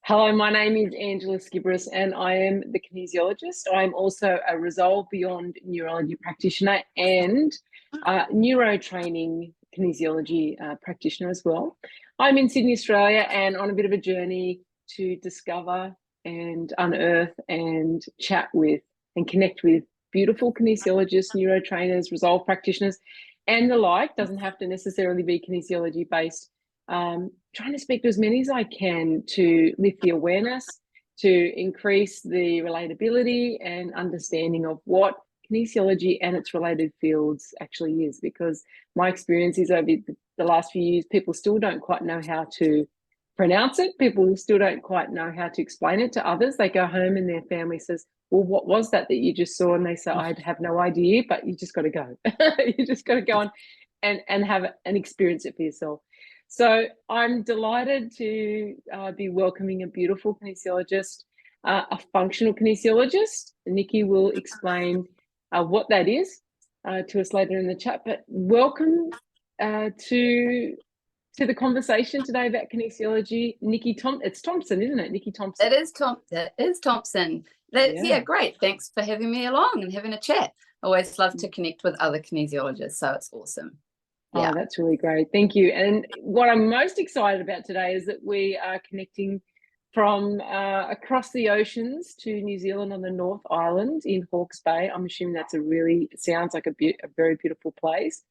Hello, my name is Angela Skibberus and I am the kinesiologist. I'm also a Resolve Beyond neurology practitioner and neurotraining kinesiology practitioner as well. I'm in Sydney, Australia, and on a bit of a journey to discover and unearth and chat with and connect with beautiful kinesiologists, neurotrainers, Resolve practitioners, and the like. Doesn't have to necessarily be kinesiology based. Trying to speak to as many as I can to lift the awareness, to increase the relatability and understanding of what kinesiology and its related fields actually is. Because my experience is over the last few years, people still don't quite know how to pronounce it. People still don't quite know how to explain it to others. They go home and their family says, well, what was that you just saw? And they say, I have no idea, but you just got to go. You just got to go on and have and experience it for yourself. So I'm delighted to be welcoming a beautiful kinesiologist, a functional kinesiologist. Nikki will explain what that is to us later in the chat. But welcome to the conversation today about kinesiology. Nikki it's Thompson, isn't it? Nikki Thompson. It is Thompson. Yeah, great. Thanks for having me along and having a chat. Always love to connect with other kinesiologists, so it's awesome. Yeah. Oh, that's really great. Thank you. And what I'm most excited about today is that we are connecting from across the oceans to New Zealand on the North Island in Hawke's Bay. I'm assuming that's sounds like a very beautiful place.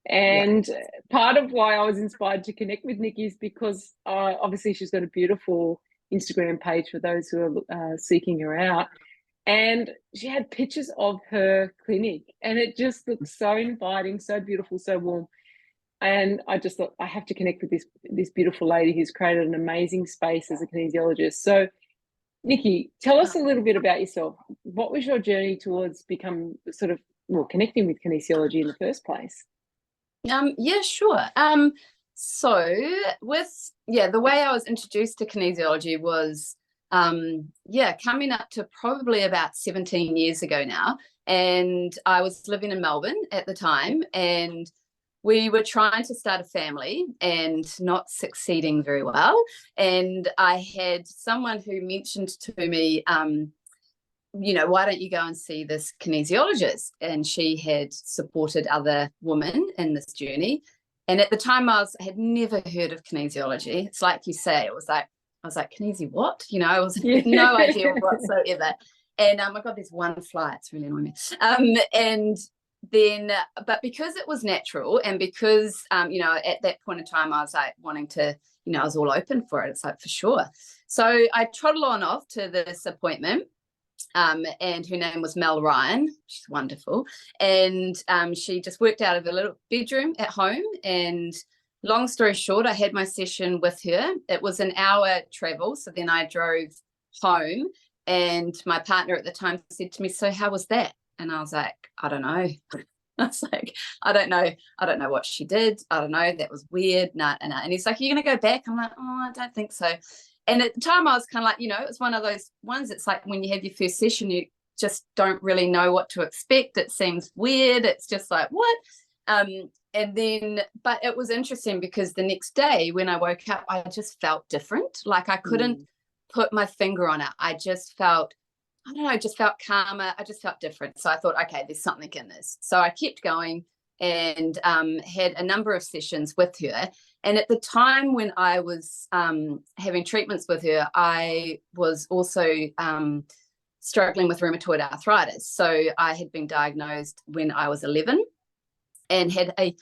And part of why I was inspired to connect with Nikki is because obviously she's got a beautiful Instagram page for those who are seeking her out. And she had pictures of her clinic and it just looked so inviting, so beautiful, so warm. And I just thought I have to connect with this beautiful lady who's created an amazing space as a kinesiologist. So Nikki, tell us a little bit about yourself. What was your journey towards connecting with kinesiology in the first place? Yeah, sure. So the way I was introduced to kinesiology was coming up to probably about 17 years ago now. And I was living in Melbourne at the time, and we were trying to start a family and not succeeding very well. And I had someone who mentioned to me, why don't you go and see this kinesiologist? And she had supported other women in this journey. And at the time I had never heard of kinesiology. It's like you say, I was like, kinesi what? I was no idea whatsoever. And I got this one fly, it's really annoying me. But because it was natural and because, at that point in time, I was like wanting to, I was all open for it. It's like, for sure. So I trotted on off to this appointment. And her name was Mel Ryan. She's wonderful. And she just worked out of a little bedroom at home. And long story short, I had my session with her. It was an hour travel. So then I drove home and my partner at the time said to me, so how was that? And I was like, I don't know. I was like, I don't know what she did. I don't know. That was weird. Nah. And he's like, are you going to go back? I'm like, oh, I don't think so. And at the time I was kind of like, it's one of those ones. It's like when you have your first session, you just don't really know what to expect. It seems weird. It's just like, what? But it was interesting because the next day when I woke up, I just felt different. Like I couldn't put my finger on it. I just felt, I don't know, just felt calmer. I just felt different. So I thought, okay, there's something in this. So I kept going and had a number of sessions with her. And at the time when I was having treatments with her, I was also struggling with rheumatoid arthritis. So I had been diagnosed when I was 11 and had a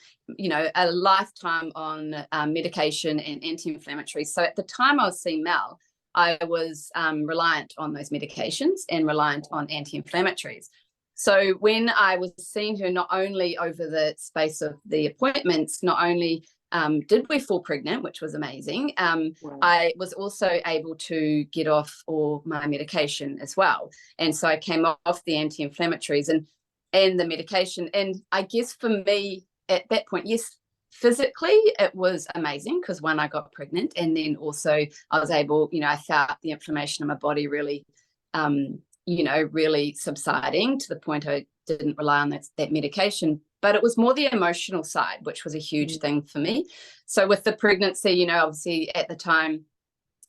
lifetime on medication and anti-inflammatories. So at the time I was seeing Mel, I was reliant on those medications and reliant on anti-inflammatories. So when I was seeing her, not only over the space of the appointments, not only did we fall pregnant, which was amazing, wow. I was also able to get off all my medication as well. And so I came off the anti-inflammatories and the medication. And I guess for me at that point, yes, physically it was amazing because one, I got pregnant, and then also I was able, I felt the inflammation in my body really really subsiding to the point I didn't rely on that medication. But it was more the emotional side, which was a huge thing for me. So with the pregnancy, obviously at the time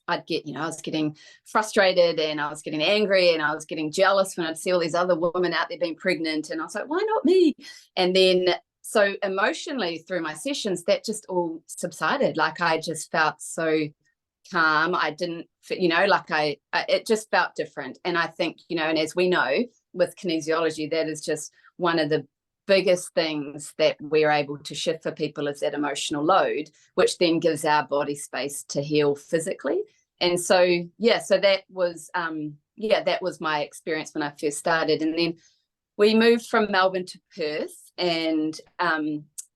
I'd get, I was getting frustrated and I was getting angry and I was getting jealous when I'd see all these other women out there being pregnant. And I was like, why not me? And then, so emotionally through my sessions, that just all subsided. Like I just felt so calm. I didn't, it just felt different. And I think, and as we know with kinesiology, that is just one of the biggest things that we're able to shift for people is that emotional load, which then gives our body space to heal physically. And so, so that was, that was my experience when I first started. And then we moved from Melbourne to Perth. And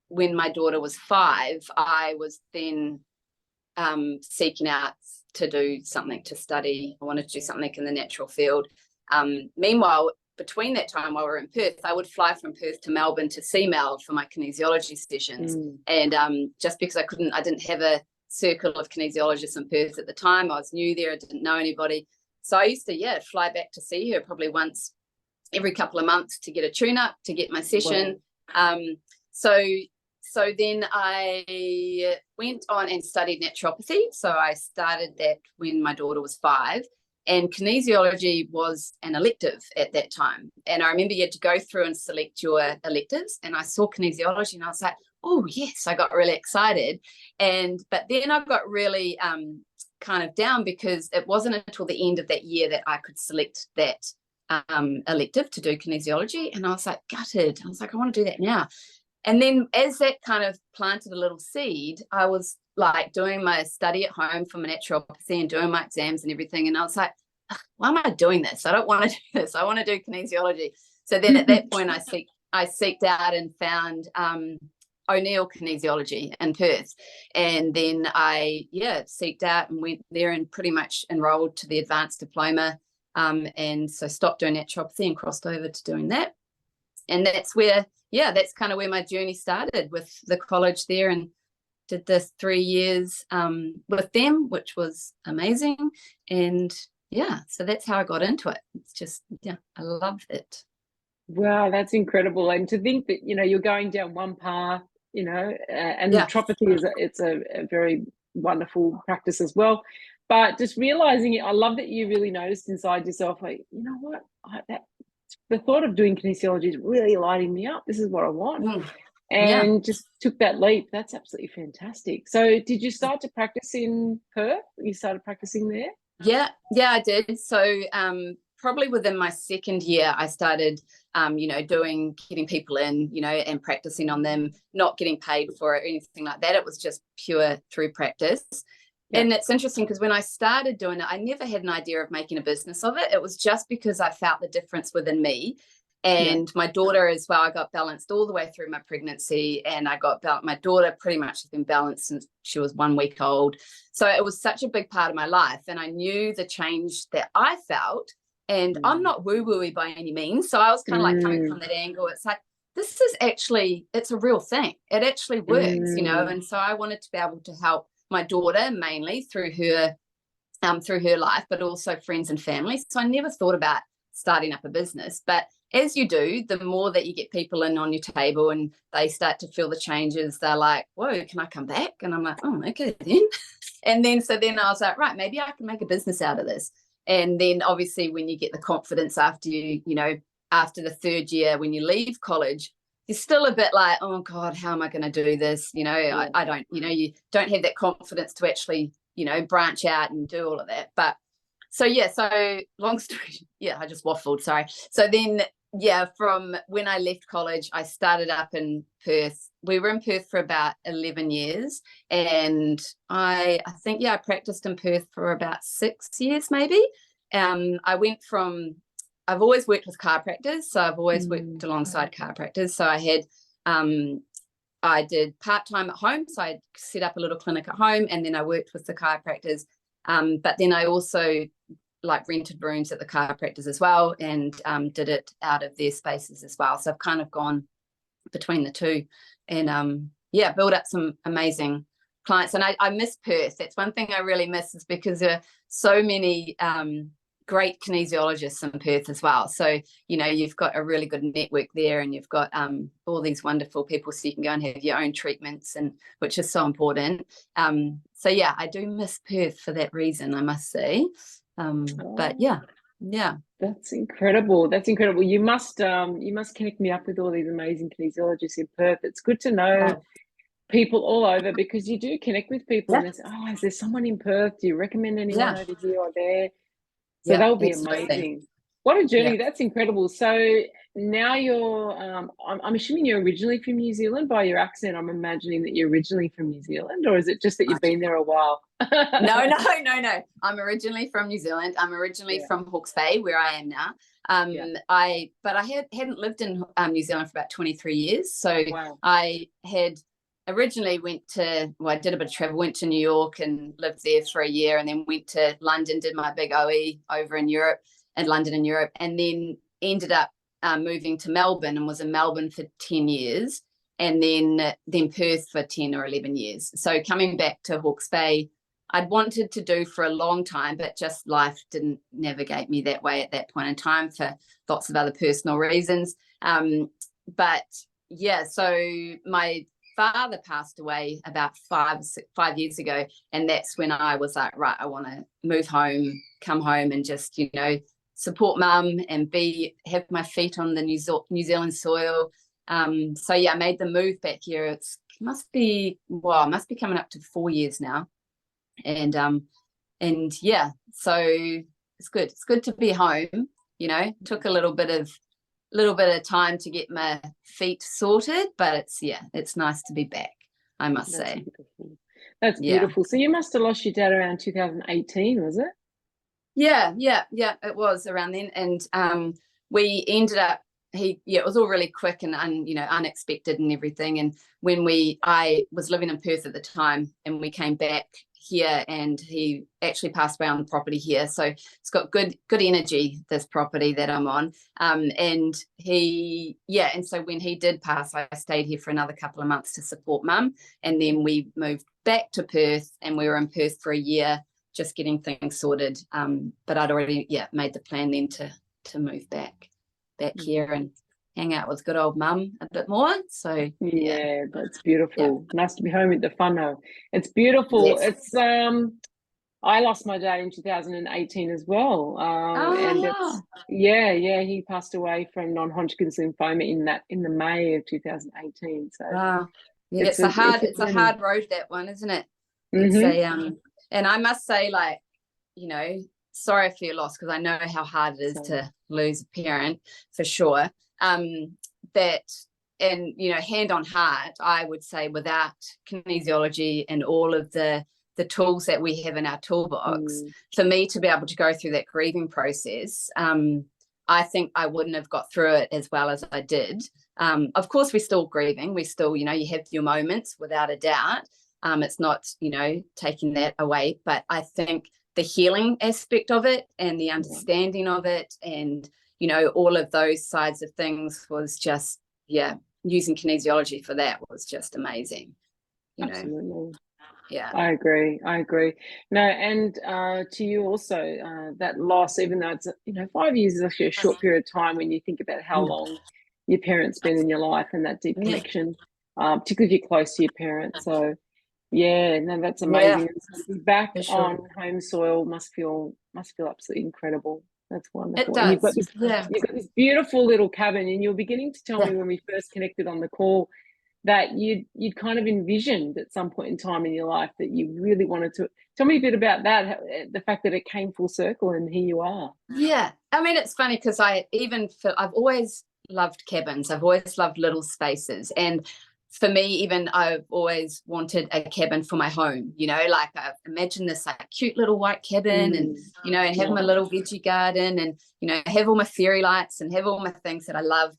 when my daughter was 5, I was then seeking out to do something, to study. I wanted to do something in the natural field. Meanwhile, between that time while we were in Perth, I would fly from Perth to Melbourne to see Mel for my kinesiology sessions. And just because I didn't have a circle of kinesiologists in Perth at the time, I was new there, I didn't know anybody. So I used to, fly back to see her probably once every couple of months to get a tune-up, to get my session. Wow. So then I went on and studied naturopathy. So I started that when my daughter was 5. And kinesiology was an elective at that time. And I remember you had to go through and select your electives. And I saw kinesiology and I was like, oh, yes, I got really excited. But then I got really kind of down because it wasn't until the end of that year that I could select that elective to do kinesiology. And I was like, gutted. I was like, I want to do that now. And then as that kind of planted a little seed, I was like doing my study at home for my naturopathy and doing my exams and everything. And I was like, why am I doing this? I don't want to do this. I want to do kinesiology. So then at that point, I seeked out and found O'Neill Kinesiology in Perth. And then I, seeked out and went there and pretty much enrolled to the advanced diploma. And so stopped doing naturopathy and crossed over to doing that. And that's where, that's kind of where my journey started with the college there, and did this 3 years with them, which was amazing. And so that's how I got into it. It's just, I love it. Wow, that's incredible. And to think that, you're going down one path, and naturopathy it's a very wonderful practice as well. But just realizing it, I love that you really noticed inside yourself, like, you know what, the thought of doing kinesiology is really lighting me up. This is what I want. And just took that leap. That's absolutely fantastic. So did you start to practice in Perth? You started practicing there? Yeah, I did. So probably within my second year, I started, getting people in, and practicing on them, not getting paid for it or anything like that. It was just pure through practice. Yeah. And it's interesting because when I started doing it, I never had an idea of making a business of it. It was just because I felt the difference within me. And my daughter as well, I got balanced all the way through my pregnancy, and I got my daughter pretty much has been balanced since she was 1 week old. So it was such a big part of my life, and I knew the change that I felt. And I'm not woo-wooey by any means, so I was kind of like coming from that angle. It's like, this is actually, it's a real thing. It actually works, and so I wanted to be able to help my daughter mainly through her life, but also friends and family. So I never thought about starting up a business, but as you do, the more that you get people in on your table and they start to feel the changes, they're like, whoa, can I come back? And I'm like, oh, okay then. And then I was like, right, maybe I can make a business out of this. And then obviously when you get the confidence after after the 3rd year, when you leave college, you're still a bit like, oh God, how am I going to do this? I don't, you don't have that confidence to actually, branch out and do all of that. But so long story, I just waffled, sorry. So then, from when I left college, I started up in Perth. We were in Perth for about 11 years. And I think, I practiced in Perth for about 6 years, maybe. I've always worked with chiropractors. So I've always worked alongside chiropractors. So I did part-time at home. So I set up a little clinic at home, and then I worked with the chiropractors. But then I also rented rooms at the chiropractors as well, and did it out of their spaces as well. So I've kind of gone between the two, and built up some amazing clients. And I miss Perth. That's one thing I really miss, is because there are so many great kinesiologists in Perth as well. So, you've got a really good network there, and you've got all these wonderful people, so you can go and have your own treatments, and which is so important. So yeah, I do miss Perth for that reason, I must say. But yeah. That's incredible. That's incredible. You must connect me up with all these amazing kinesiologists in Perth. It's good to know people all over, because you do connect with people and they say, oh, is there someone in Perth? Do you recommend anyone over here or there? So that would be amazing. What a journey. That's incredible. So now you're, I'm assuming you're originally from New Zealand. By your accent, I'm imagining that you're originally from New Zealand, or is it just that you've been there a while? No. I'm originally from New Zealand. I'm originally from Hawke's Bay, where I am now. I hadn't lived in New Zealand for about 23 years. So I had originally I did a bit of travel, went to New York and lived there for a year, and then went to London, did my big OE over in Europe, and London in Europe, and then ended up moving to Melbourne, and was in Melbourne for 10 years, and then Perth for 10 or 11 years. So coming back to Hawke's Bay, I'd wanted to do for a long time, but just life didn't navigate me that way at that point in time for lots of other personal reasons. But yeah, so my father passed away about 5 years ago, and that's when I was like, right, I want to move home, come home, and just support mum and have my feet on the New Zealand soil. So yeah, I made the move back here. It must be coming up to 4 years now, and yeah, so it's good. It's good to be home. Took a little bit of time to get my feet sorted, but it's nice to be back, I must say. Beautiful. That's beautiful. So you must have lost your dad around 2018, was it? Yeah, it was around then. And we ended up, it was all really quick and unexpected and everything. And I was living in Perth at the time, and we came back here, and he actually passed away on the property here. So it's got good energy, this property that I'm on. And so when he did pass, I stayed here for another couple of months to support mum, and then we moved back to Perth, and we were in Perth for a year, just getting things sorted. But I'd already made the plan then to move back here and hang out with good old mum a bit more. So yeah, that's beautiful. Nice to be home with the whānau. It's beautiful. Yes. It's I lost my dad in 2018 as well. He passed away from non-Hodgkin's lymphoma in the May of 2018. So it's a hard road, that one, isn't it? It's and I must say, sorry for your loss, because I know how hard it is to lose a parent, for sure. Hand on heart, I would say, without kinesiology and all of the tools that we have in our toolbox, for me to be able to go through that grieving process, I think I wouldn't have got through it as well as I did. Of course, we're still grieving. We still, you have your moments, without a doubt. It's not, taking that away. But I think the healing aspect of it, and the understanding of it, and, all of those sides of things was just, using kinesiology for that was just amazing. Absolutely. Yeah, I agree. No, and to you also, that loss, even though it's 5 years is actually a short period of time when you think about how long your parents been in your life, and that deep connection, particularly if you're close to your parents. So that's amazing. To be back on home soil must feel absolutely incredible. That's wonderful. It does. And you've got this beautiful little cabin, and you're beginning to tell me when we first connected on the call that you'd kind of envisioned at some point in time in your life that you really wanted to. Tell me a bit about that, the fact that it came full circle and here you are. Yeah, I mean, it's funny because I've always loved cabins. I've always loved little spaces, and for me, even I've always wanted a cabin for my home. Like I imagine this cute little white cabin, and and have my little veggie garden, and have all my fairy lights and have all my things that I love.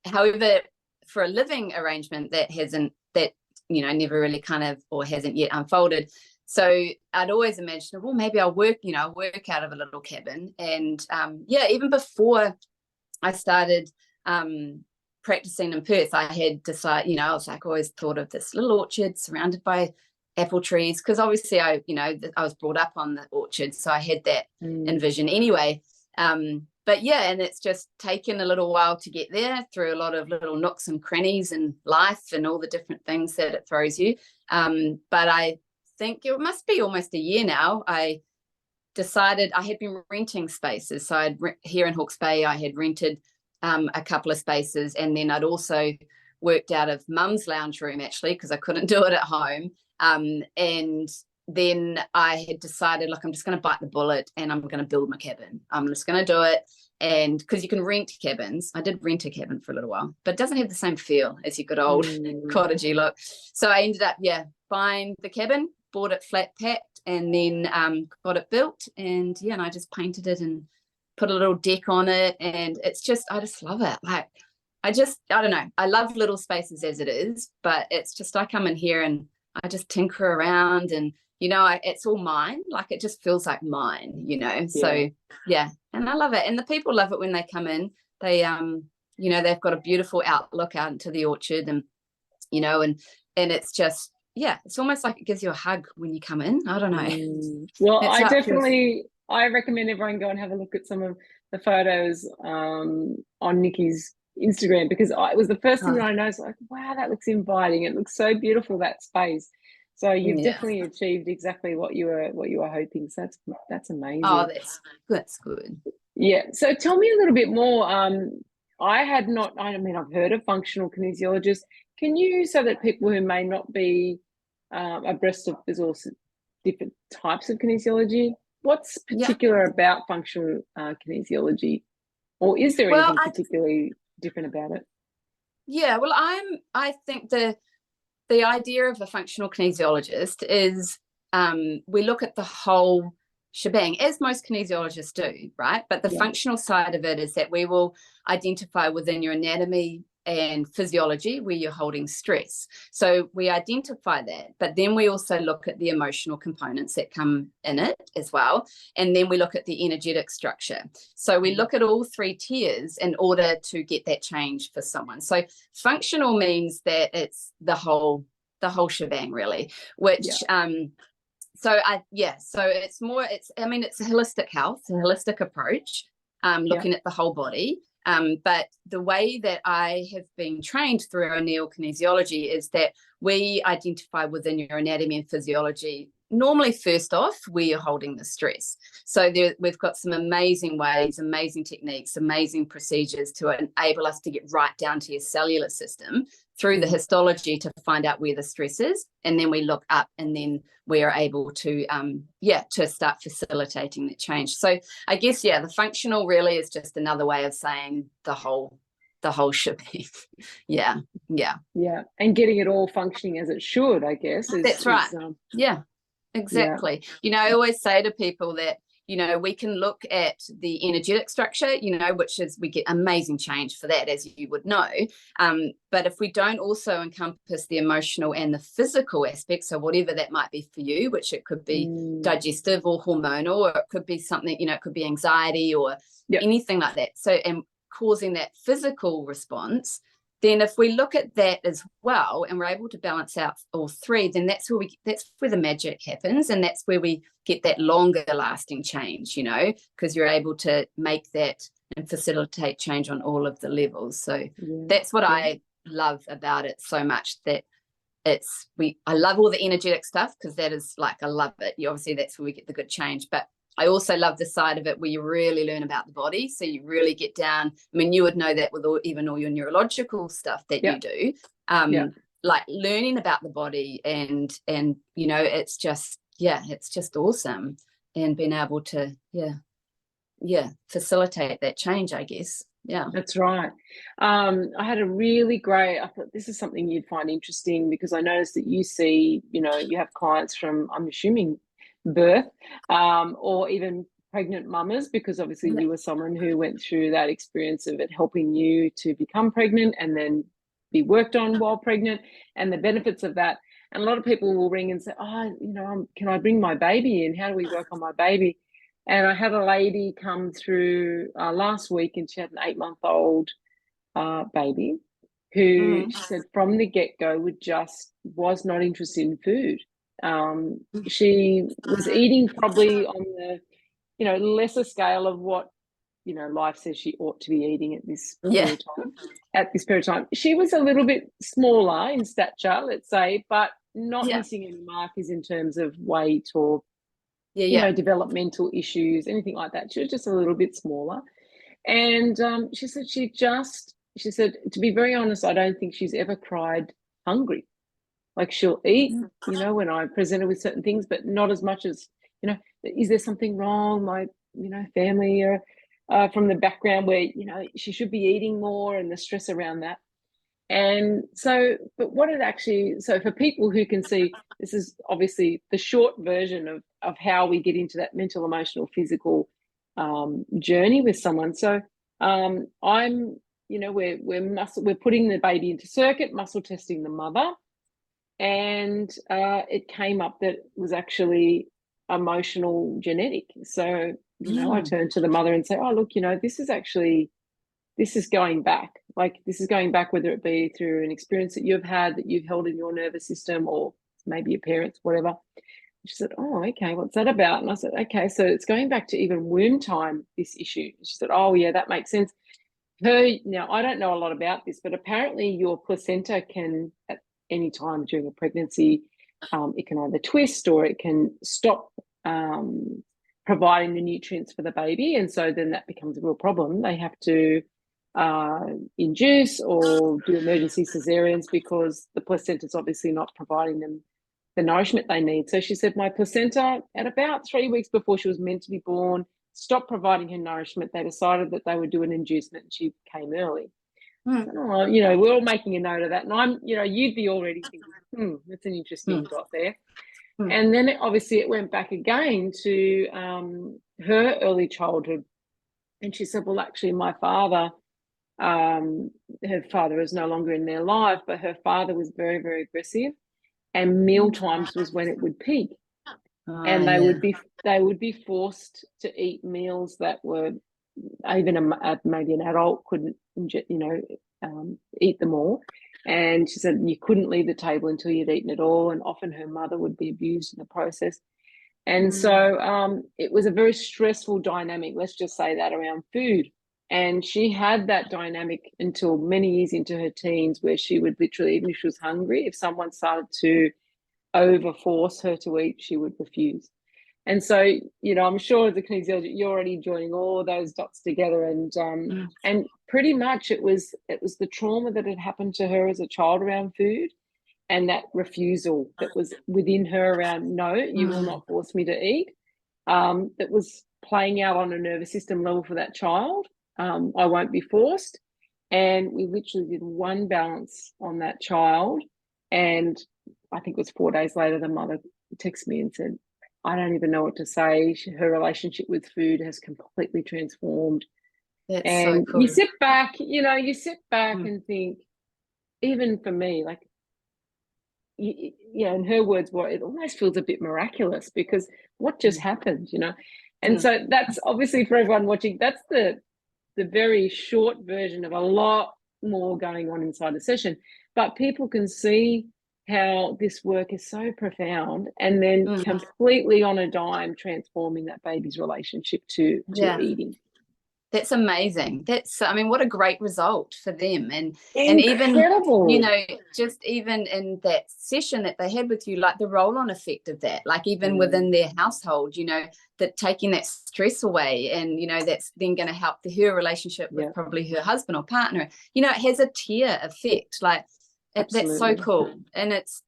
However, for a living arrangement, that never really kind of, or hasn't yet unfolded. So I'd always imagined, well, maybe I'll work out of a little cabin. And even before I started practicing in Perth, I had decided, I was like, always thought of this little orchard surrounded by apple trees, because obviously I was brought up on the orchard, so I had that envision anyway. But yeah, and it's just taken a little while to get there through a lot of little nooks and crannies and life and all the different things that it throws you. But I think it must be almost a year now. I decided I had been renting spaces. So here in Hawke's Bay, I had rented a couple of spaces, and then I'd also worked out of mum's lounge room, actually, because I couldn't do it at home. And then I had decided, look, I'm just going to bite the bullet and I'm going to build my cabin. I'm just going to do it. And because you can rent cabins, I did rent a cabin for a little while, but it doesn't have the same feel as your good old cottagey look. So I ended up, buying the cabin, bought it flat packed, and then got it built. And and I just painted it and put a little deck on it. And it's just, I just love it. Like, I don't know. I love little spaces as it is, but it's just, I come in here and I just tinker around and, it's all mine. Like, it just feels like mine, So, and I love it. And the people love it when they come in. They, they've got a beautiful outlook out into the orchard and, and it's just, it's almost like it gives you a hug when you come in. I don't know. Well, I recommend everyone go and have a look at some of the photos on Nikki's Instagram, because it was the first thing that I noticed, like, wow, that looks inviting. It looks so beautiful, that space. So you've definitely achieved exactly what you were hoping. So that's amazing. Oh, that's good. Yeah. So tell me a little bit more. I've heard of functional kinesiologists. Can you, so that people who may not be abreast of, there's also different types of kinesiology, what's particular about functional kinesiology, or is there anything particularly different about it? Yeah, well, I think the idea of a functional kinesiologist is we look at the whole shebang, as most kinesiologists do, right? But the functional side of it is that we will identify within your anatomy and physiology where you're holding stress. So we identify that, but then we also look at the emotional components that come in it as well. And then we look at the energetic structure. So we look at all three tiers in order to get that change for someone. So functional means that it's the whole shebang, really, which so it's a holistic health, a holistic approach, looking at the whole body. But the way that I have been trained through our neokinesiology is that we identify within your anatomy and physiology, normally first off, where you're holding the stress. So we've got some amazing ways, amazing techniques, amazing procedures to enable us to get right down to your cellular system through the histology to find out where the stress is. And then we look up, and then we are able to, to start facilitating that change. So I guess, the functional really is just another way of saying the whole shebang. Yeah. And getting it all functioning as it should, I guess. That's right. Exactly. I always say to people that, we can look at the energetic structure, which is, we get amazing change for that, as you would know. But if we don't also encompass the emotional and the physical aspects, so whatever that might be for you, which it could be digestive or hormonal, or it could be something, it could be anxiety or anything like that. So, and causing that physical response, then if we look at that as well and we're able to balance out all three, then that's where the magic happens, and that's where we get that longer lasting change, because you're able to make that and facilitate change on all of the levels. So that's what I love about it so much, that I love all the energetic stuff, because that is like, I love it. Obviously that's where we get the good change, but I also love the side of it where you really learn about the body. So you really get down. I mean, you would know that with all your neurological stuff that you do, like learning about the body and it's just, it's just awesome. And being able to, facilitate that change, I guess. Yeah, that's right. I had a really great, I thought this is something you'd find interesting, because I noticed that you see, you have clients from, I'm assuming, birth, or even pregnant mamas, because obviously you were someone who went through that experience of it helping you to become pregnant and then be worked on while pregnant, and the benefits of that. And a lot of people will ring and say, can I bring my baby in? How do we work on my baby? And I had a lady come through last week, and she had an 8-month-old baby who she said from the get-go was not interested in food. She was eating probably on the, lesser scale of what, life says she ought to be eating at this period of time. At this period of time, she was a little bit smaller in stature, let's say, but not missing any markers in terms of weight or, developmental issues, anything like that. She was just a little bit smaller. And she said she said, to be very honest, I don't think she's ever cried hungry. Like, she'll eat, when I present her with certain things, but not as much as, is there something wrong? My, family or from the background where, she should be eating more, and the stress around that. And so, but what it actually, so for people who can see, this is obviously the short version of how we get into that mental, emotional, physical journey with someone. So I'm, we're putting the baby into circuit, muscle testing the mother. And it came up that it was actually emotional genetic. So, I turned to the mother and say, oh, look, this is going back. Like, this is going back, whether it be through an experience that you've had, that you've held in your nervous system, or maybe your parents, whatever. She said, oh, okay, what's that about? And I said, okay, so it's going back to even womb time, this issue. She said, oh, yeah, that makes sense. Now, I don't know a lot about this, but apparently your placenta can, at any time during a pregnancy, it can either twist or it can stop providing the nutrients for the baby. And so then that becomes a real problem. They have to induce or do emergency cesareans because the placenta is obviously not providing them the nourishment they need. So she said, my placenta, at about 3 weeks before she was meant to be born, stopped providing her nourishment. They decided that they would do an inducement, and she came early. Oh, we're all making a note of that. And I'm, you'd be already thinking, that's an interesting dot there. And then obviously it went back again to her early childhood. And she said, well, actually, my father, her father is no longer in their life, but her father was very, very aggressive. And meal times was when it would peak. And they would be forced to eat meals that were, even maybe an adult couldn't, eat them all. And she said you couldn't leave the table until you'd eaten it all. And often her mother would be abused in the process. And so it was a very stressful dynamic, let's just say that, around food. And she had that dynamic until many years into her teens, where she would literally, even if she was hungry, if someone started to overforce her to eat, she would refuse. And so, I'm sure as a kinesiologist, you're already joining all those dots together. And pretty much it was the trauma that had happened to her as a child around food, and that refusal that was within her around, no, you will not force me to eat, that was playing out on a nervous system level for that child. I won't be forced. And we literally did one balance on that child. And I think it was 4 days later, the mother texted me and said, I don't even know what to say. Her relationship with food has completely transformed. That's and so cool. You sit back and think, even for me, like, in her words, it almost feels a bit miraculous, because what just happened, And so that's obviously, for everyone watching, that's the very short version of a lot more going on inside a session. But people can see how this work is so profound, and then completely on a dime transforming that baby's relationship to eating. That's amazing. What a great result for them. And Incredible. even, just even in that session that they had with you, like the roll-on effect of that, like even within their household, that taking that stress away, and, that's then going to help her relationship with probably her husband or partner. It has a tier effect. Like, that's so cool. And it's,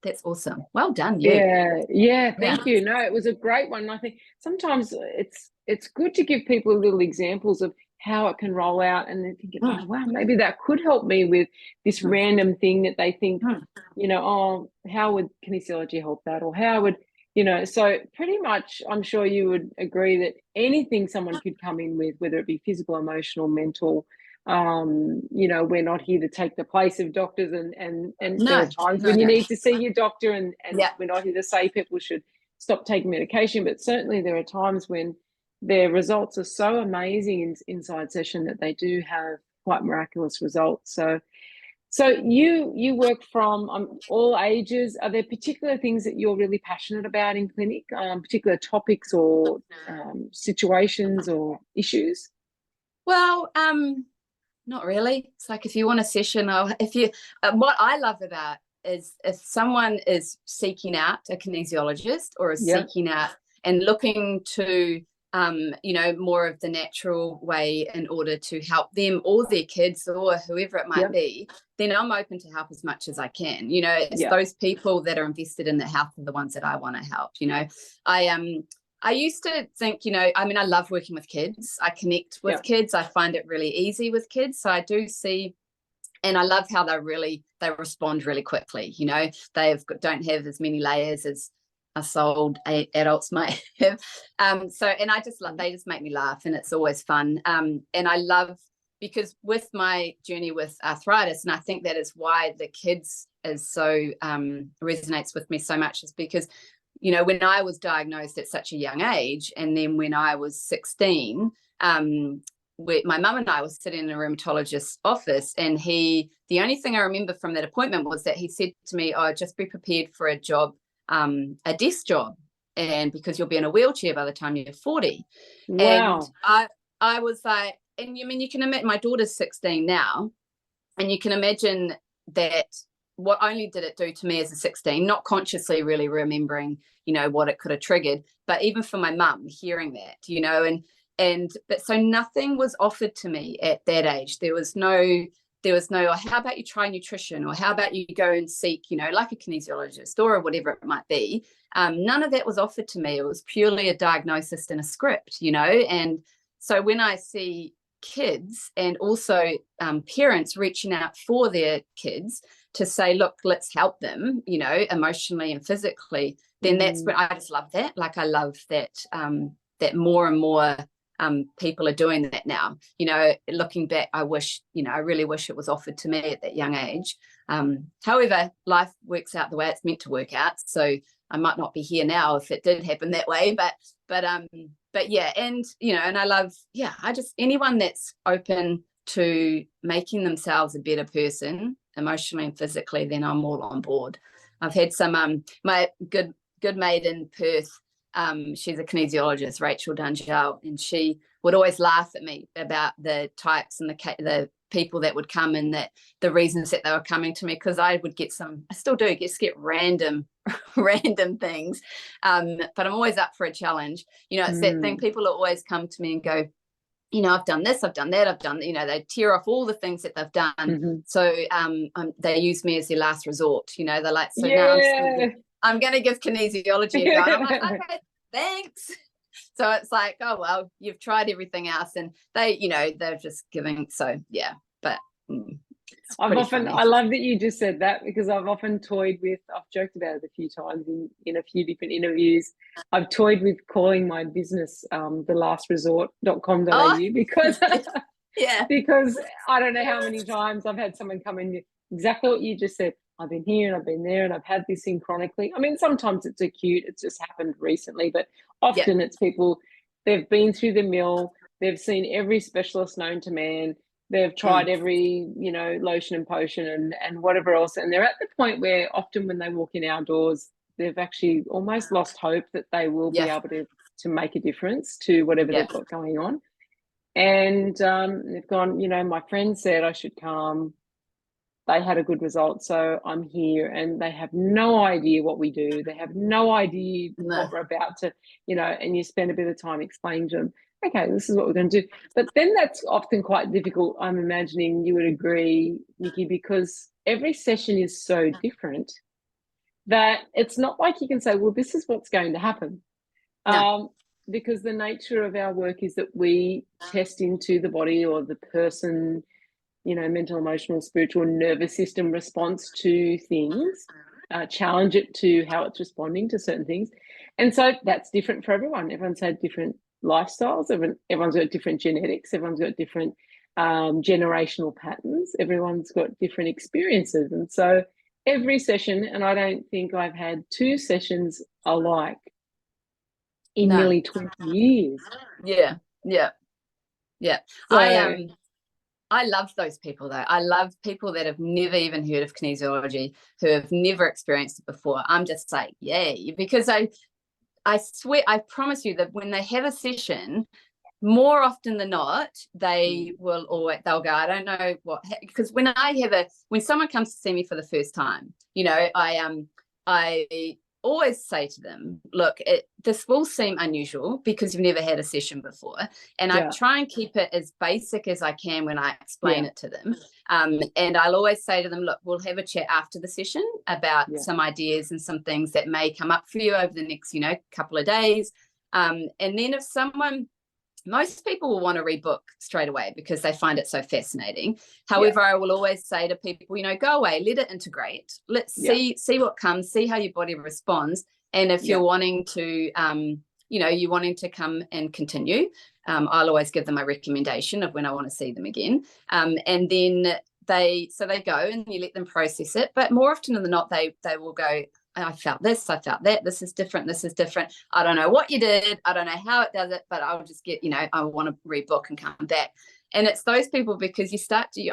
that's awesome. Well done, you. Yeah, thank you. No, it was a great one. I think sometimes it's good to give people little examples of how it can roll out, and then thinking, oh wow, maybe that could help me with this random thing that they think, oh, how would kinesiology help that, or how would, so pretty much, I'm sure you would agree that anything someone could come in with, whether it be physical, emotional, mental, we're not here to take the place of doctors, and there are times when you need to see your doctor, and we're not here to say people should stop taking medication, but certainly there are times when their results are so amazing inside session that they do have quite miraculous results. So So you work from all ages. Are there particular things that you're really passionate about in clinic, particular topics or situations or issues? Well, not really. It's like if you want a session, or if you, what I love about is if someone is seeking out a kinesiologist or is Yep. seeking out and looking to, more of the natural way in order to help them or their kids or whoever it might Yep. be, then I'm open to help as much as I can. It's Yep. those people that are invested in the health are the ones that I want to help. I used to think, I love working with kids. I connect with Yep. kids. I find it really easy with kids. So I do see, and I love how they respond really quickly. Don't have as many layers as us old adults might have. And I just love, they just make me laugh, and it's always fun. And I love, because with my journey with arthritis, and I think that is why the kids is so resonates with me so much, is because when I was diagnosed at such a young age, and then when I was 16, my mum and I were sitting in a rheumatologist's office, and the only thing I remember from that appointment was that he said to me, "Oh, just be prepared for a job, a desk job, and because you'll be in a wheelchair by the time you're 40." Wow. And I was like, and you can imagine, my daughter's 16 now, and you can imagine that what only did it do to me as a 16, not consciously really remembering, what it could have triggered, but even for my mum hearing that, but so nothing was offered to me at that age. There was no, oh, how about you try nutrition, or how about you go and seek, like a kinesiologist or whatever it might be. None of that was offered to me. It was purely a diagnosis and a script, and so when I see kids and also parents reaching out for their kids to say, look, let's help them, emotionally and physically, then that's what I just love that. Like, I love that, that more and more people are doing that now. Looking back, I really wish it was offered to me at that young age. However, life works out the way it's meant to work out. So I might not be here now if it did happen that way, but yeah, and and I love, anyone that's open to making themselves a better person emotionally and physically, then I'm all on board. I've had some my good mate in Perth, she's a kinesiologist, Rachel Dunjal, and she would always laugh at me about the types and the people that would come, and that the reasons that they were coming to me, because I would get I still do get random things, but I'm always up for a challenge. It's that thing, people always come to me and go, I've done this, I've done that, I've done, they tear off all the things that they've done. So they use me as their last resort. They're like, so now I'm going to give kinesiology a go. And I'm like, okay, thanks. So it's like, oh, well, you've tried everything else, and they're just giving. So yeah, but I love that you just said that, because I've often toyed with, I've joked about it a few times in a few different interviews. I've toyed with calling my business thelastresort.com.au, because yeah, because I don't know how many times I've had someone come in, exactly what you just said. I've been here and I've been there and I've had this thing chronically. I mean, sometimes it's acute, it's just happened recently, but often it's people, they've been through the mill, they've seen every specialist known to man, they've tried every, lotion and potion and whatever else. And they're at the point where often when they walk in our doors, they've actually almost lost hope that they will be able to make a difference to whatever they've got going on. And they've gone, my friend said I should come. They had a good result, so I'm here. And they have no idea what we do. They have no idea what we're about to, and you spend a bit of time explaining to them, okay, this is what we're going to do. But then that's often quite difficult. I'm imagining you would agree, Nikki, because every session is so different that it's not like you can say, well, this is what's going to happen. No. Because the nature of our work is that we test into the body or the person, mental, emotional, spiritual, nervous system response to things, challenge it to how it's responding to certain things. And so that's different for everyone. Everyone's had different lifestyles. Everyone's got different genetics. Everyone's got different generational patterns. Everyone's got different experiences. And so every session, and I don't think I've had two sessions alike in nearly 20 years. Yeah. So, I love those people though. I love people that have never even heard of kinesiology, who have never experienced it before. I'm just like, yay, because I swear, I promise you that when they have a session, more often than not, they will always, they'll go, I don't know what, because when someone comes to see me for the first time, you know, I always say to them, look, this will seem unusual because you've never had a session before. And I try and keep it as basic as I can when I explain it to them. And I'll always say to them, look, we'll have a chat after the session about some ideas and some things that may come up for you over the next, couple of days. And then if most people will want to rebook straight away because they find it so fascinating. However, I will always say to people, go away, let it integrate. Let's see what comes, see how your body responds. And if you're wanting to, you're wanting to come and continue, I'll always give them a recommendation of when I want to see them again. And then they go and you let them process it. But more often than not, they will go, I felt this, I felt that, this is different. I don't know what you did. I don't know how it does it, but I'll just get, I want to rebook and come back. And it's those people because you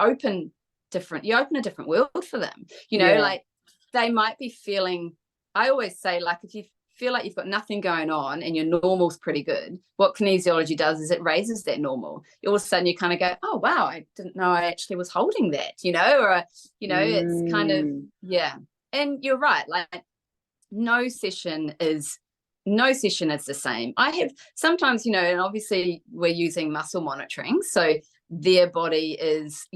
open a different world for them, like they might be feeling, I always say, like, if you feel like you've got nothing going on and your normal's pretty good, what kinesiology does is it raises that normal. All of a sudden you kind of go, oh, wow, I didn't know I actually was holding that, or, it's kind of, And you're right, like no session is the same. I have sometimes, and obviously we're using muscle monitoring. So their body is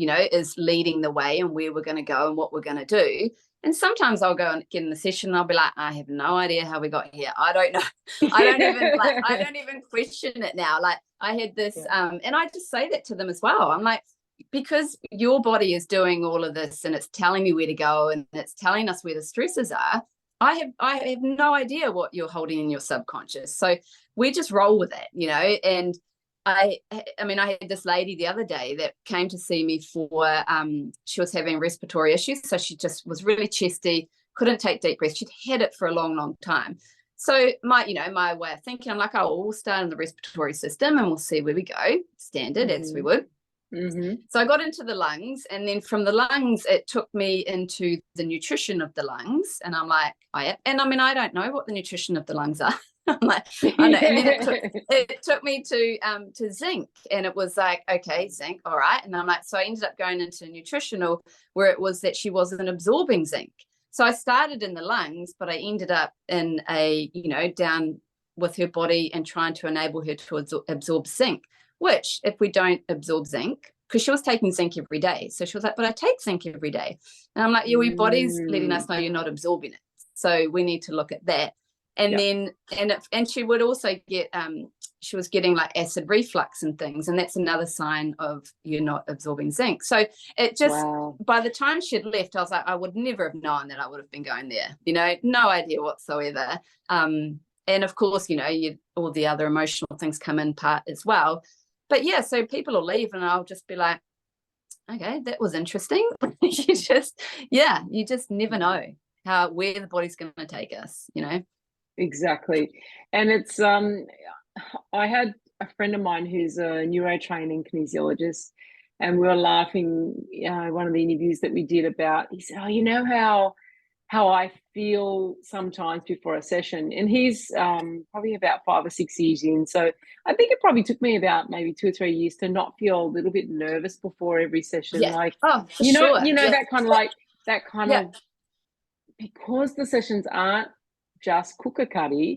leading the way and where we're going to go and what we're going to do. And sometimes I'll go and get in the session and I'll be like, I have no idea how we got here. I don't know. I don't even question it now. Like I had this, and I just say that to them as well. I'm like, because your body is doing all of this and it's telling me where to go and it's telling us where the stresses are. I have no idea what you're holding in your subconscious. So we just roll with it, and I had this lady the other day that came to see me for, she was having respiratory issues. So she just was really chesty, couldn't take deep breaths. She'd had it for a long, long time. So my way of thinking, I'm like, oh, we'll start in the respiratory system and we'll see where we go, standard as we would. So I got into the lungs, and then from the lungs, it took me into the nutrition of the lungs. And I'm like, I don't know what the nutrition of the lungs are. I'm like, I know. And then it took me to zinc, and it was like, okay, zinc, all right. And I'm like, so I ended up going into nutritional, where it was that she wasn't absorbing zinc. So I started in the lungs, but I ended up in down with her body and trying to enable her to absorb zinc. Which, if we don't absorb zinc, because she was taking zinc every day. So she was like, but I take zinc every day. And I'm like, your body's letting us know you're not absorbing it. So we need to look at that. And then, and she would also get, she was getting like acid reflux and things. And that's another sign of you're not absorbing zinc. So it just, by the time she'd left, I was like, I would never have known that I would have been going there, no idea whatsoever. And of course, all the other emotional things come in part as well. But so people will leave and I'll just be like, okay, that was interesting. you just never know where the body's going to take us, Exactly. And it's, I had a friend of mine who's a neurotraining kinesiologist, and we were laughing, one of the interviews that we did about, he said, oh, how I feel sometimes before a session. And he's probably about 5 or 6 years in. So I think it probably took me about maybe 2 or 3 years to not feel a little bit nervous before every session. Like, sure. that kind of, because the sessions aren't just cookie cutter,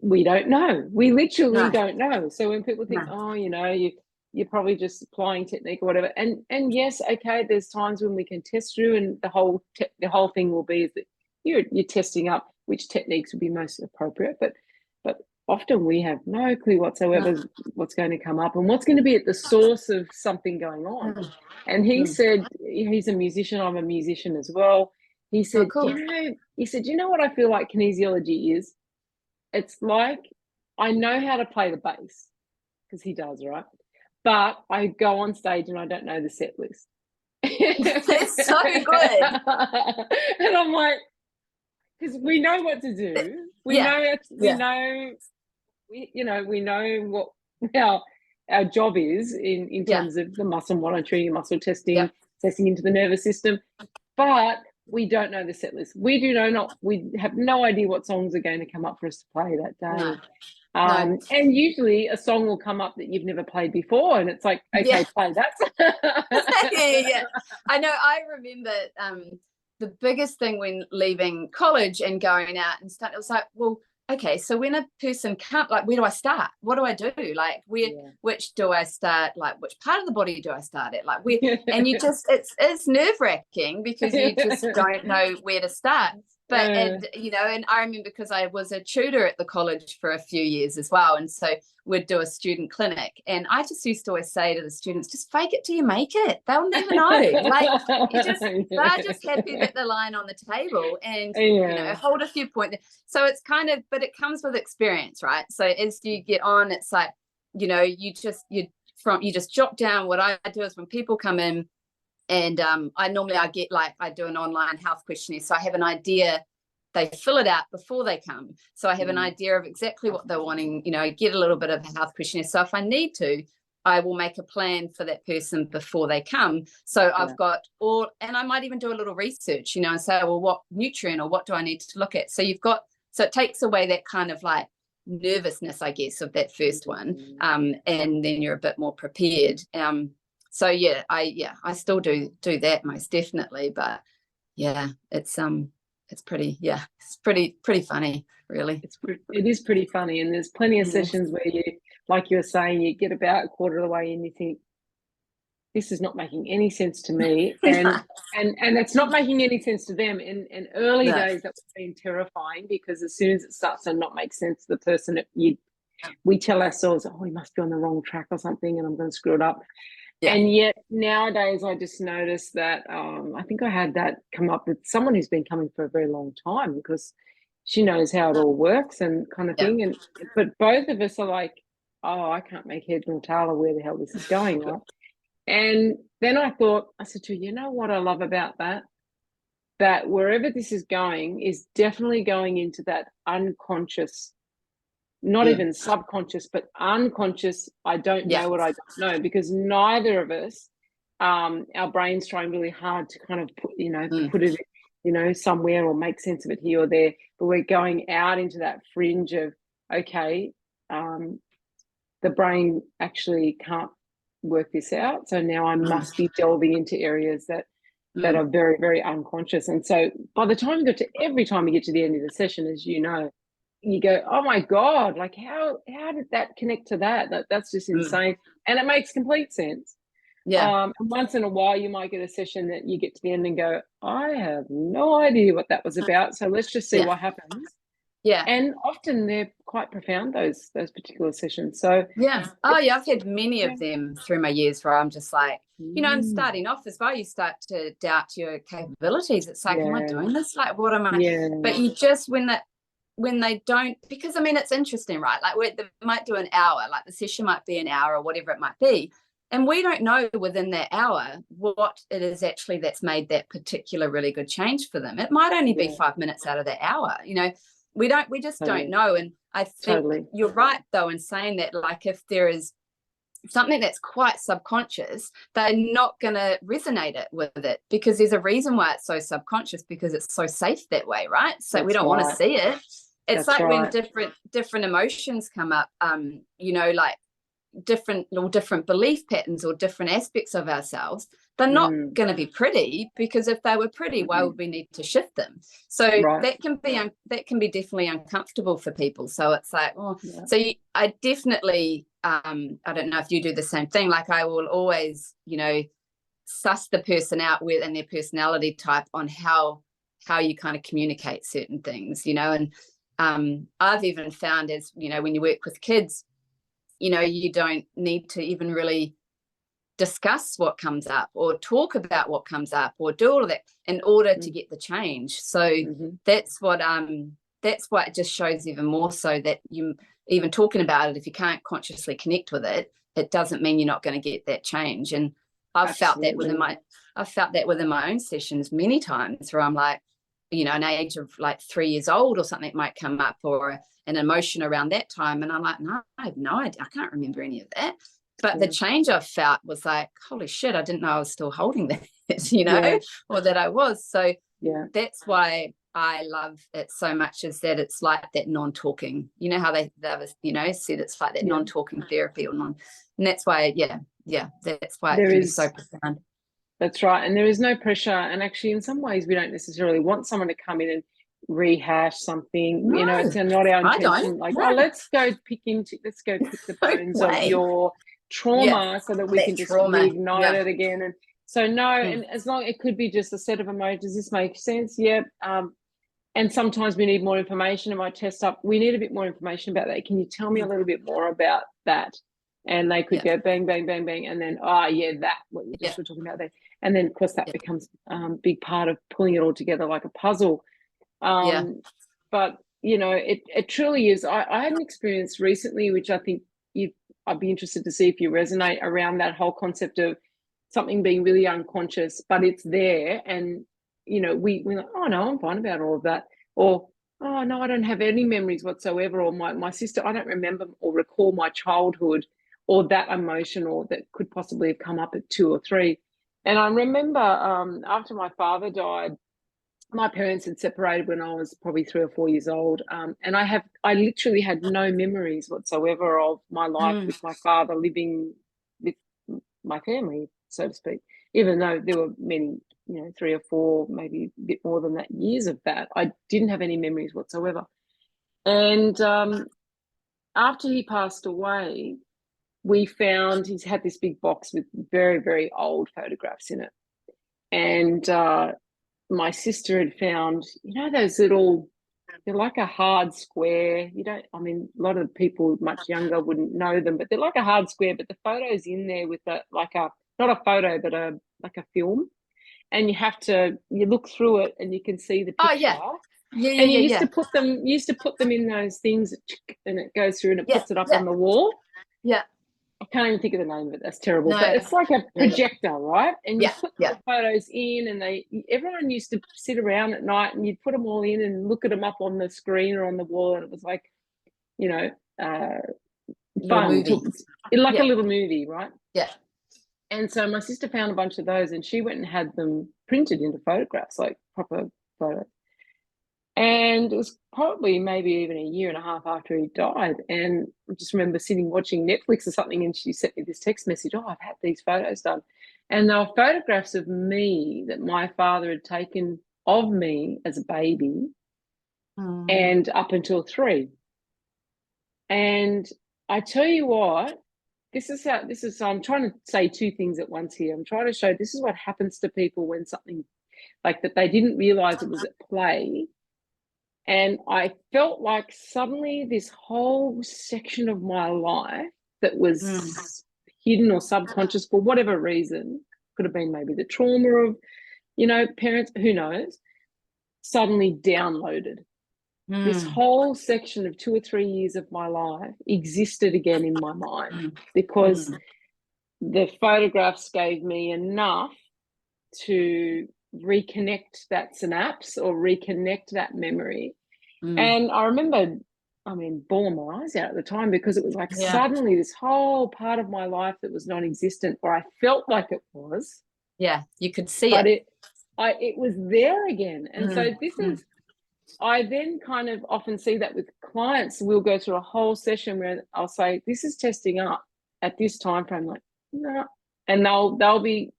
we don't know. We literally don't know. So when people think, you're probably just applying technique or whatever. And yes, okay, there's times when we can test through, and the whole thing will be that you're testing up which techniques would be most appropriate. But often we have no clue whatsoever what's going to come up and what's going to be at the source of something going on. And he said, he's a musician, I'm a musician as well. He said, you know what I feel like kinesiology is? It's like, I know how to play the bass, because he does, right? But I go on stage and I don't know the set list. It's so good. And I'm like, because we know what to do. We know what our job is in Yeah. terms of the muscle monitoring, muscle testing, Yep. testing into the nervous system. But we don't know the set list. We have no idea what songs are going to come up for us to play that day. No. And usually a song will come up that you've never played before, and it's like, okay, Yeah. play that. Yeah. I know. I remember the biggest thing when leaving college and going out and stuff, it was like, well, okay, so when a person can't, like, where do I start? What do I do? Like, which do I start? Like, which part of the body do I start at? Like, where? And you just, it's nerve-wracking because you just don't know where to start. But, and, you know, and I remember because I was a tutor at the college for a few years as well. And so we'd do a student clinic. And I just used to always say to the students, just fake it till you make it. They'll never know. Like, they're just happy that they're lying on the table and, you know, hold a few points. So it's kind of, but it comes with experience, right? So as you get on, it's like, you know, you just jot down. What I do is when people come in, and I do an online health questionnaire. So I have an idea, they fill it out before they come. So I have an idea of exactly what they're wanting, you know, I get a little bit of a health questionnaire. So if I need to, I will make a plan for that person before they come. So I've got all, and I might even do a little research, you know, and say, well, what nutrient or what do I need to look at? So so it takes away that kind of like nervousness, I guess, of that first one. And then you're a bit more prepared. So I still do that most definitely, but yeah, it's pretty funny, really. It is pretty funny, and there's plenty of sessions where you, like you were saying, you get about a quarter of the way and you think, this is not making any sense to me, and it's not making any sense to them. In early days, that would have been terrifying, because as soon as it starts to not make sense to the person, we tell ourselves, oh, we must be on the wrong track or something, and I'm going to screw it up. Yeah. And yet nowadays I just noticed that I think I had that come up with someone who's been coming for a very long time, because she knows how it all works and kind of thing. But both of us are like, oh, I can't make head nor tail of where the hell this is going, right? And then I said to her, you know what I love about that? That wherever this is going is definitely going into that unconscious, not even subconscious, but unconscious. I don't know what I don't know, because neither of us, our brain's trying really hard to kind of put it, you know, somewhere or make sense of it here or there. But we're going out into that fringe of, okay, the brain actually can't work this out. So now I must be delving into areas that are very, very unconscious. And so by the time every time we get to the end of the session, as you know, you go, oh my God, like how did that connect to that? That's just insane. And it makes complete sense. And once in a while you might get a session that you get to the end and go, I have no idea what that was about. So let's just see what happens. Yeah. And often they're quite profound, those particular sessions. So I've had many of them through my years where I'm just like, you know, and starting off as well, you start to doubt your capabilities. It's like, am I doing this? Like, what am I? But you just, when they don't, because I mean, it's interesting, right? Like they might do an hour, like the session might be an hour or whatever it might be. And we don't know within that hour what it is actually that's made that particular really good change for them. It might only be 5 minutes out of that hour, you know, we just don't know. And I think you're right though, in saying that, like, if there is something that's quite subconscious, they're not going to resonate with it, because there's a reason why it's so subconscious, because it's so safe that way, right? So we don't want to see it. It's like when different emotions come up, you know, like different belief patterns or different aspects of ourselves, they're not going to be pretty, because if they were pretty, why would we need to shift them? So that can be definitely uncomfortable for people. So it's like, I definitely I don't know if you do the same thing. Like, I will always, you know, suss the person out and their personality type on how you kind of communicate certain things, you know. And I've even found, as you know, when you work with kids, you know, you don't need to even really discuss what comes up or talk about what comes up or do all of that in order to get the change. So that's what it just shows even more so that you even talking about it, if you can't consciously connect with it, it doesn't mean you're not going to get that change. And I've felt that within my own sessions many times, where I'm like, you know, an age of like 3 years old or something might come up, or an emotion around that time, and I'm like, no, I have no idea, I can't remember any of that. But the change I felt was like, holy shit, I didn't know I was still holding that, Yeah. or that I was. So Yeah. that's why I love it so much, is that it's like that non-talking, how they said it's like that non-talking therapy and that's why, that's why it can be so profound. That's right. And there is no pressure. And actually, in some ways, we don't necessarily want someone to come in and rehash something. No, it's not our intention. Let's go pick the bones of your trauma so that we can just reignite it again. And so, no, and as long it could be just a set of emotions. Does this make sense? Yep. And sometimes we need more information. It might test up. We need a bit more information about that. Can you tell me a little bit more about that? And they could go bang, bang, bang, bang. And then, what you just were talking about there. And then, of course, that becomes a big part of pulling it all together like a puzzle. But, it truly is. I had an experience recently, which I think I'd be interested to see if you resonate around that whole concept of something being really unconscious, but it's there. And, we're like, oh, no, I'm fine about all of that. Or, oh, no, I don't have any memories whatsoever. Or my sister, I don't remember or recall my childhood or that emotion or that could possibly have come up at 2 or 3. And I remember after my father died, my parents had separated when I was probably 3 or 4 years old. And I literally had no memories whatsoever of my life with my father living with my family, so to speak, even though there were many, 3 or 4, maybe a bit more than that years of that. I didn't have any memories whatsoever. And after he passed away, we found he's had this big box with very, very old photographs in it. And my sister had found, those little, they're like a hard square. A lot of people much younger wouldn't know them, but they're like a hard square, but the photo's in there with not a photo, but like a film. And you look through it and you can see the picture. Oh, yeah. Yeah, and you used to put them in those things and it goes through and it puts it up on the wall. Yeah. I can't even think of the name of it. That's terrible. No. But it's like a projector, right? And you put the photos in and everyone used to sit around at night and you'd put them all in and look at them up on the screen or on the wall. And it was like, fun. Like a little movie, right? Yeah. And so my sister found a bunch of those and she went and had them printed into photographs, like proper photos. And it was probably maybe even a year and a half after he died. And I just remember sitting watching Netflix or something and she sent me this text message, oh, I've had these photos done. And they were photographs of me that my father had taken of me as a baby and up until 3. And I tell you what, I'm trying to say 2 things at once here. I'm trying to show this is what happens to people when something like that they didn't realize it was at play. And I felt like suddenly this whole section of my life that was hidden or subconscious for whatever reason, could have been maybe the trauma of, parents, who knows, suddenly downloaded. This whole section of 2 or 3 years of my life existed again in my mind because the photographs gave me enough to reconnect that synapse or reconnect that memory. And I remember, bawling my eyes out at the time because it was like suddenly this whole part of my life that was non-existent, or I felt like it was. Yeah, you could see but it. It was there again. And so this is, I then kind of often see that with clients. We'll go through a whole session where I'll say, this is testing up at this time frame, like, no. And they'll be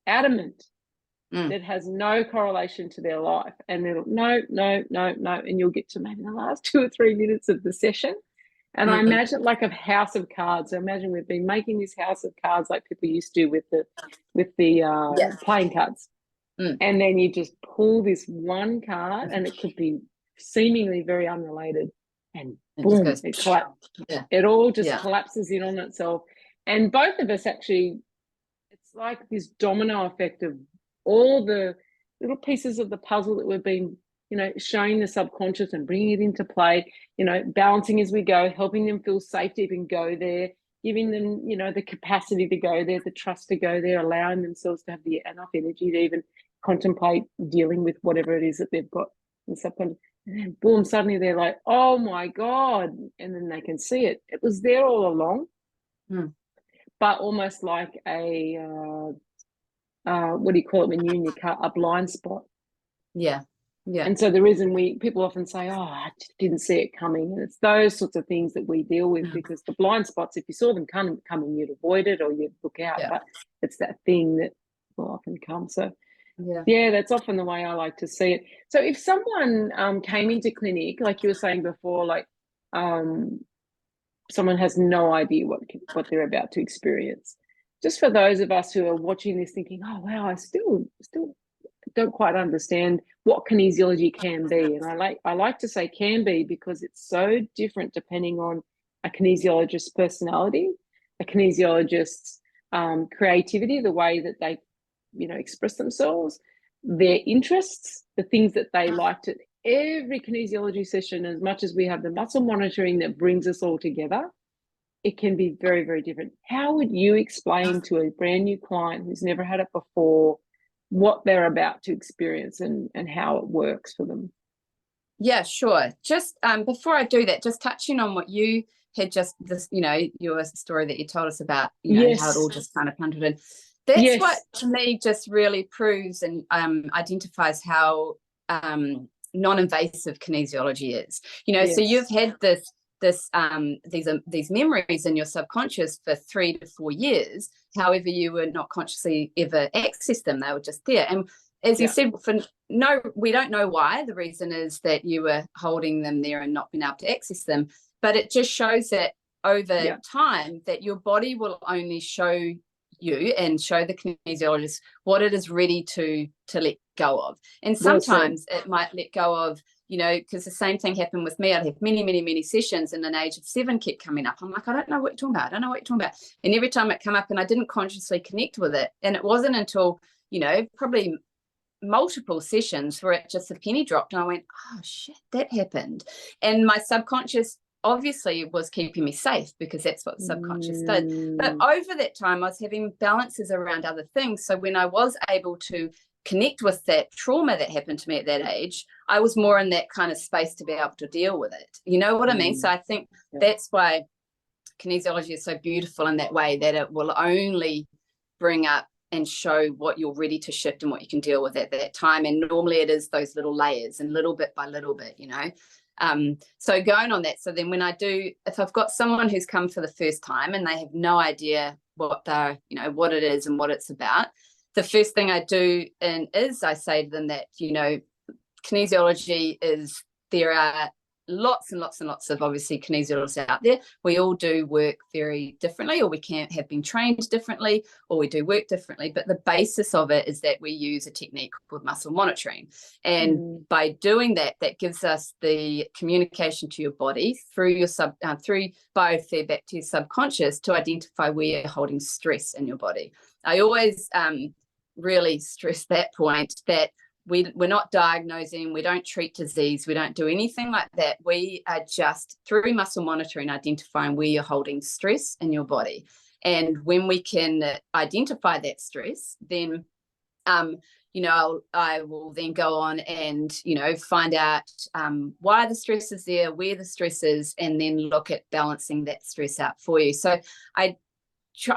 adamant that has no correlation to their life. And it'll, no. And you'll get to maybe the last 2 or 3 minutes of the session. And I imagine like a house of cards. So imagine we've been making this house of cards like people used to with the playing cards. And then you just pull this one card and it could be seemingly very unrelated. And boom, it collapses. Yeah. It all just collapses in on itself. And both of us actually, it's like this domino effect of all the little pieces of the puzzle that we've been, showing the subconscious and bringing it into play, balancing as we go, helping them feel safe to even go there, giving them, the capacity to go there, the trust to go there, allowing themselves to have the enough energy to even contemplate dealing with whatever it is that they've got in subconscious. And then boom, suddenly they're like, oh my God. And then they can see it. It was there all along. but almost like a what do you call it when you in your car, a blind spot. Yeah. Yeah. And so the reason people often say, oh, I just didn't see it coming. And it's those sorts of things that we deal with, because the blind spots, if you saw them coming, you'd avoid it or you'd look out. Yeah. But it's that thing that will often come. So Yeah. yeah, that's often the way I like to see it. So if someone came into clinic, like you were saying before, like someone has no idea what they're about to experience. Just for those of us who are watching this thinking, oh wow, I still don't quite understand what kinesiology can be. And I like to say can be, because it's so different depending on a kinesiologist's personality, a kinesiologist's creativity, the way that they, express themselves, their interests, the things that they like to. Every kinesiology session, as much as we have the muscle monitoring that brings us all together, it can be very, very different. How would you explain to a brand new client who's never had it before what they're about to experience and how it works for them? Yeah, sure. Just before I do that, just touching on what you had just your story that you told us about, yes. how it all just kind of punted in. That's yes. what to me just really proves and identifies how non-invasive kinesiology is. Yes. So you've had these memories in your subconscious for 3 to 4 years. However, you were not consciously ever accessed them; they were just there. And as you said, we don't know why. The reason is that you were holding them there and not being able to access them. But it just shows that over time that your body will only show you and show the kinesiologist what it is ready to let go of. And sometimes it might let go of, because the same thing happened with me. I'd have many, many, many sessions, and an age of 7 kept coming up. I'm like, I don't know what you're talking about. I don't know what you're talking about. And every time it come up, and I didn't consciously connect with it. And it wasn't until, probably multiple sessions where it just a penny dropped, and I went, oh shit, that happened. And my subconscious obviously was keeping me safe, because that's what the subconscious did. But over that time, I was having balances around other things. So when I was able to connect with that trauma that happened to me at that age, I was more in that kind of space to be able to deal with it. You know what I mean? So I think that's why kinesiology is so beautiful in that way, that it will only bring up and show what you're ready to shift and what you can deal with at that time. And normally it is those little layers and little bit by little bit, So going on that, so then when if I've got someone who's come for the first time and they have no idea what what it is and what it's about, the first thing I do is I say to them that, kinesiology is, there are lots and lots and lots of obviously kinesiologists out there. We all do work very differently, or we can have been trained differently, or we do work differently. But the basis of it is that we use a technique called muscle monitoring. And by doing that, that gives us the communication to your body through your through biofeedback to your subconscious to identify where you're holding stress in your body. I always really stress that point, that we're not diagnosing, we don't treat disease, we don't do anything like that. We are just, through muscle monitoring, identifying where you're holding stress in your body. And when we can identify that stress, then, I will then go on and, find out why the stress is there, where the stress is, and then look at balancing that stress out for you. So I try,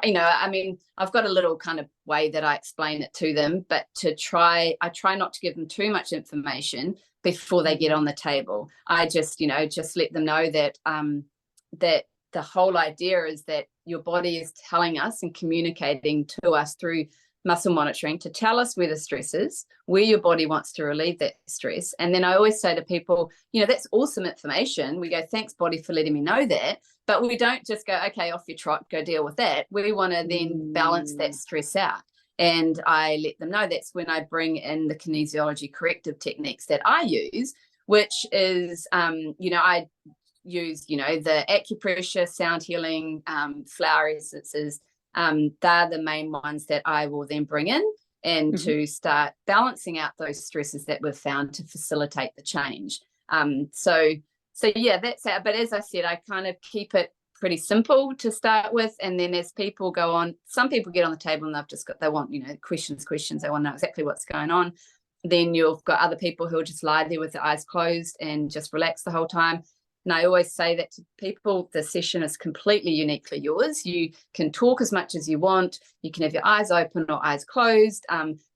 I've got a little kind of way that I explain it to them, but I try not to give them too much information before they get on the table. I just let them know that that the whole idea is that your body is telling us and communicating to us through muscle monitoring to tell us where the stress is, where your body wants to relieve that stress. And then I always say to people, that's awesome information. We go, thanks, body, for letting me know that. But we don't just go, okay, off your trot, go deal with that. We want to then balance that stress out. And I let them know that's when I bring in the kinesiology corrective techniques that I use, which is, I use, the acupressure, sound healing, flower essences. They're the main ones that I will then bring in and to start balancing out those stresses that we've found to facilitate the change. So yeah, that's it. But as I said, I kind of keep it pretty simple to start with. And then as people go on, some people get on the table and they want, questions. They want to know exactly what's going on. Then you've got other people who will just lie there with their eyes closed and just relax the whole time. And I always say that to people, the session is completely uniquely yours. You can talk as much as you want. You can have your eyes open or eyes closed.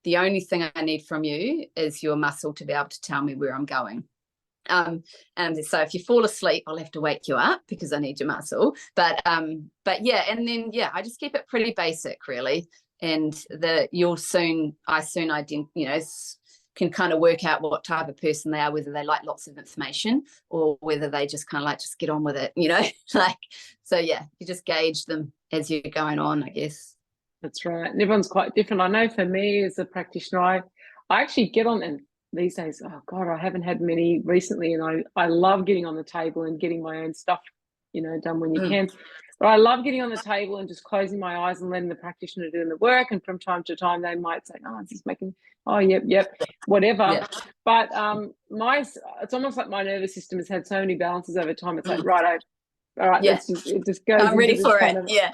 The only thing I need from you is your muscle to be able to tell me where I'm going. And so if you fall asleep, I'll have to wake you up because I need your muscle. But yeah, and then I just keep it pretty basic, really. And I soon identify, can kind of work out what type of person they are, whether they like lots of information or whether they just kind of like just get on with it, like, so yeah, you just gauge them as you're going on, I guess. That's right. And everyone's quite different. I know for me as a practitioner, I actually get on, and these days, oh God, I haven't had many recently, and I love getting on the table and getting my own stuff, done when you can. But I love getting on the table and just closing my eyes and letting the practitioner do the work. And from time to time, they might say, "Oh, this is making, oh, yep, whatever." Yeah. But it's almost like my nervous system has had so many balances over time. It's like, right, all right, let's just go. I'm ready for it. Yeah.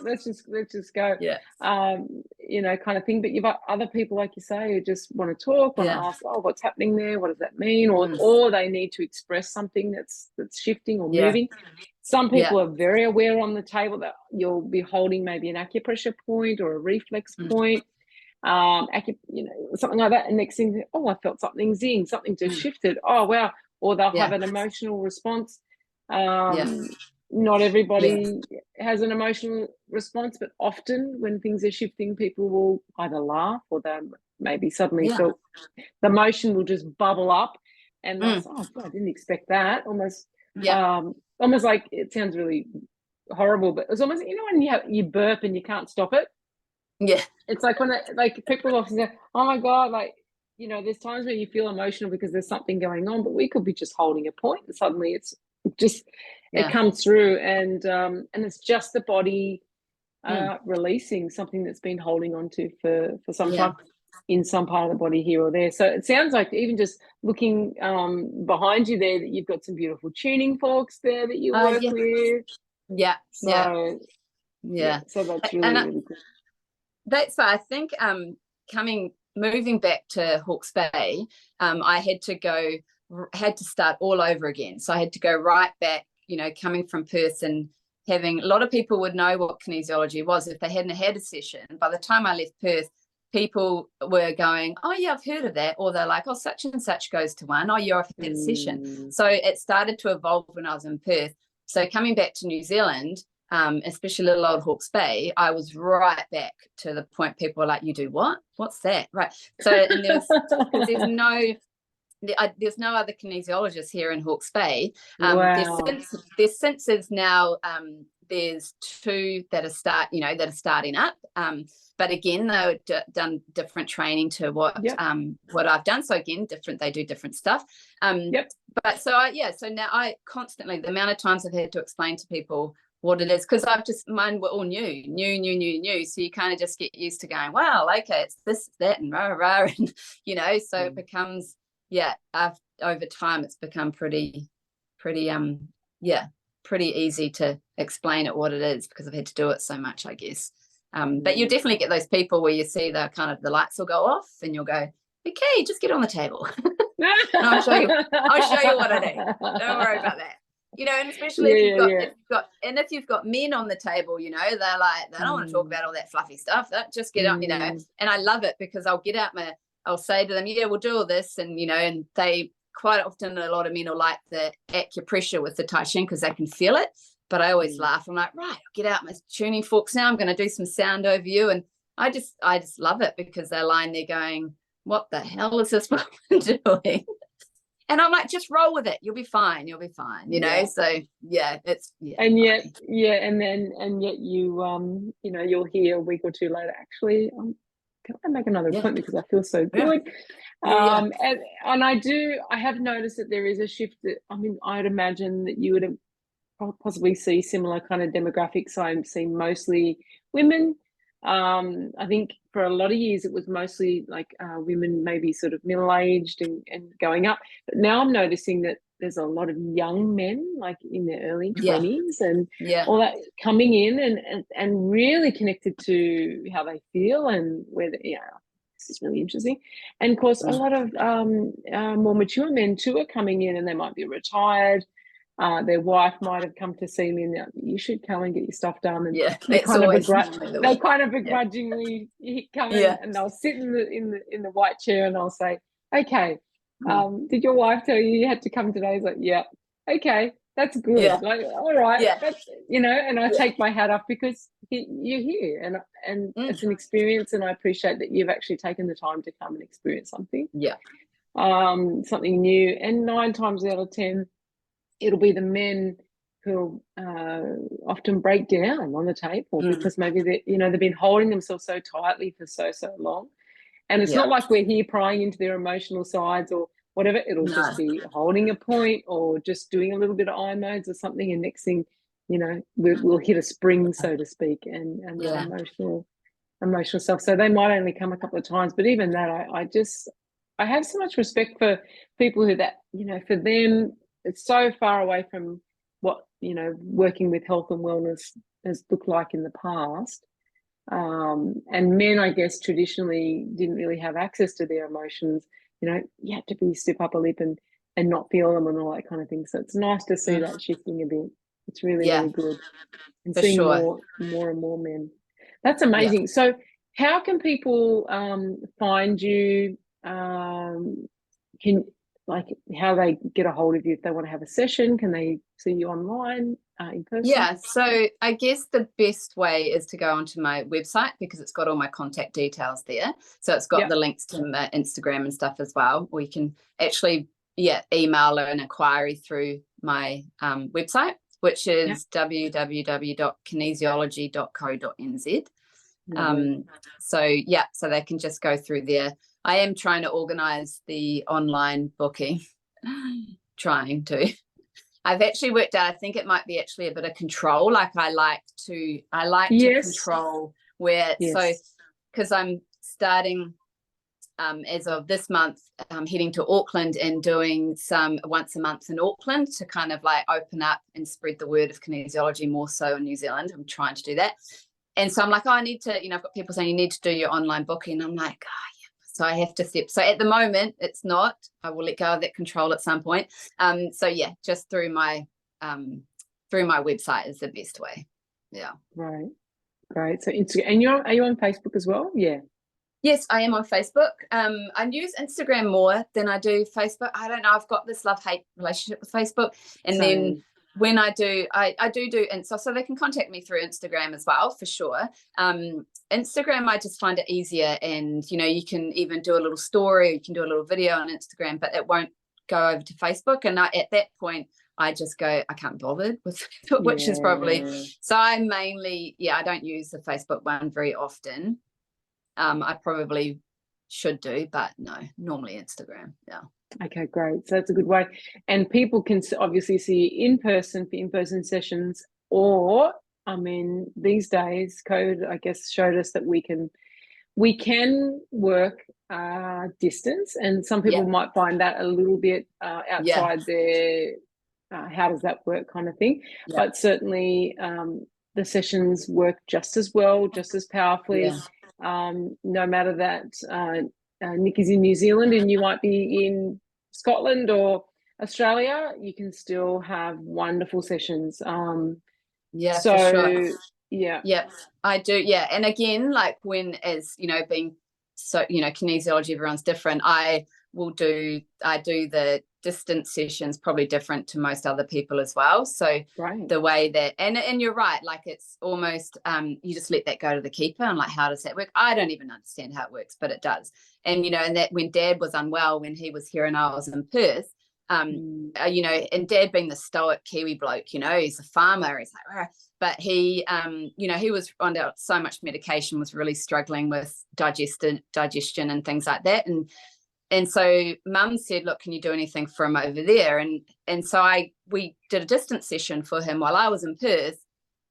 Let's just go. Yeah. Kind of thing. But you've got other people, like you say, who just want to talk, want to ask, oh, what's happening there? What does that mean? Or they need to express something that's shifting or moving. Some people are very aware on the table that you'll be holding maybe an acupressure point or a reflex point, something like that. And next thing, oh, I felt something zing, something just shifted. Oh, wow. Or they'll have an emotional response. Not everybody has an emotional response, but often when things are shifting, people will either laugh or they maybe suddenly feel the emotion will just bubble up, and they'll say, oh, I didn't expect that. Almost like, it sounds really horrible, but it's almost, when you burp and you can't stop it. Yeah. It's like when people often say, oh my God, like, there's times when you feel emotional because there's something going on, but we could be just holding a point and suddenly it's just it comes through, and it's just the body releasing something that's been holding on to for some time in some part of the body here or there. So it sounds like, even just looking behind you there, that you've got some beautiful tuning forks there that you work with. So that's really good. That's why I think moving back to Hawke's Bay, I had to start all over again. So I had to go right back, coming from Perth, and having, a lot of people would know what kinesiology was if they hadn't had a session. By the time I left Perth, people were going, oh yeah, I've heard of that. Or they're like, oh, such and such goes to one. Oh, you're off at a session. So it started to evolve when I was in Perth. So coming back to New Zealand, especially little old Hawke's Bay, I was right back to the point people were like, you do what? What's that? Right. So, and there's no other kinesiologists here in Hawke's Bay. Wow. There's since now, there's two that are starting up. But again, they've done different training to what I've done. So again, they do different stuff. But so now I constantly, the amount of times I've had to explain to people what it is, because mine were all new. So you kind of just get used to going, wow, okay, it's this, that, and rah, and so it becomes, over time it's become pretty easy to explain it what it is, because I've had to do it so much, I guess. But you definitely get those people where you see the lights will go off and you'll go, okay, just get on the table. I'll show you what I do. Don't worry about that. And especially if you've got men on the table, they're like, they don't want to talk about all that fluffy stuff. Just get up, and I love it, because I'll say to them, we'll do all this, and and they quite often, a lot of men will like the acupressure with the Tai Chi because they can feel it. But I always laugh. I'm like, right, I'll get out my tuning forks now. I'm going to do some sound over you, and I just love it, because they're lying there going, what the hell is this woman doing? And I'm like, just roll with it. You'll be fine. So it's and yet you you'll hear a week or two later, actually, can I make another appointment because I feel so good? And I have noticed that there is a shift. I'd imagine that you would have possibly see similar kind of demographics. I'm seeing mostly women. I think for a lot of years it was mostly like women, maybe sort of middle-aged and going up. But now I'm noticing that there's a lot of young men, like in their early 20s and all that, coming in and really connected to how they feel and whether, this is really interesting. And of course, a lot of more mature men too are coming in, and they might be retired. Their wife might have come to see me, and you should come and get your stuff done. And Yeah, they it's always normally the way. they'll kind of begrudgingly come in, and they'll sit in the white chair, and I'll say, "Okay, did your wife tell you had to come today?" It's like, "Yeah, okay, that's good." Yeah. Like, all right, Yeah. that's, and I take my hat off because you're here, and it's an experience, and I appreciate that you've actually taken the time to come and experience something. Yeah. Something new. And 9 times out of 10, it'll be the men who often break down on the table because maybe they've been holding themselves so tightly for so long. And it's not like we're here prying into their emotional sides or whatever. It'll just be holding a point or just doing a little bit of eye modes or something. And next thing, we'll hit a spring, so to speak, and that emotional stuff. So they might only come a couple of times, but even that, I have so much respect for people who for them, it's so far away from what, working with health and wellness has looked like in the past. And men, I guess, traditionally didn't really have access to their emotions. You had to be stiff upper lip and not feel them and all that kind of thing. So it's nice to see that shifting a bit. It's really, really good. And seeing more and more men. That's amazing. So how can people find you? How they get a hold of you if they want to have a session? Can they see you online, in person? Yeah, so I guess the best way is to go onto my website because it's got all my contact details there. So it's got the links to my Instagram and stuff as well. Or you can actually email an inquiry through my website, which is www.kinesiology.co.nz. So they can just go through there. I am trying to organize the online booking. I've actually worked out, I think it might be actually a bit of control. Like I like to control where, so because I'm starting as of this month, heading to Auckland and doing some once a month in Auckland to kind of like open up and spread the word of kinesiology more so in New Zealand. I'm trying to do that. And so I'm like, I need to, I've got people saying you need to do your online booking. I'm like, so I have to step. So at the moment, it's not. I will let go of that control at some point. Just through my website is the best way. Yeah. Right. Great. So Instagram, and are you on Facebook as well? Yeah. Yes, I am on Facebook. I use Instagram more than I do Facebook. I don't know. I've got this love-hate relationship with Facebook, and then when I do, I do Insta, so they can contact me through Instagram as well, for sure. Instagram, I just find it easier, and you can even do a little story, or you can do a little video on Instagram, but it won't go over to Facebook. And at that point, I just go, I can't be bothered with Facebook, which is probably, so I mainly, I don't use the Facebook one very often. I probably should do, but no, normally Instagram. Yeah. Okay, great. So that's a good way. And people can obviously see in person for in-person sessions, or, these days, COVID, I guess, showed us that we can work distance, and some people might find that a little bit outside their how does that work kind of thing. But certainly the sessions work just as well, just as powerfully, no matter that Nick is in New Zealand and you might be in Scotland or Australia, you can still have wonderful sessions. For sure. Yeah, I do. Yeah. And again, like being so, kinesiology, everyone's different. I do the distance sessions probably different to most other people as well. So the way that, and you're right, like it's almost, you just let that go to the keeper and like, how does that work? I don't even understand how it works, but it does. And, and that when Dad was unwell, when he was here and I was in Perth, and Dad being the stoic Kiwi bloke, he's a farmer, he's like, but he, he was under so much medication, was really struggling with digestion and things like that. And so Mum said, look, can you do anything for him over there? And so we did a distance session for him while I was in Perth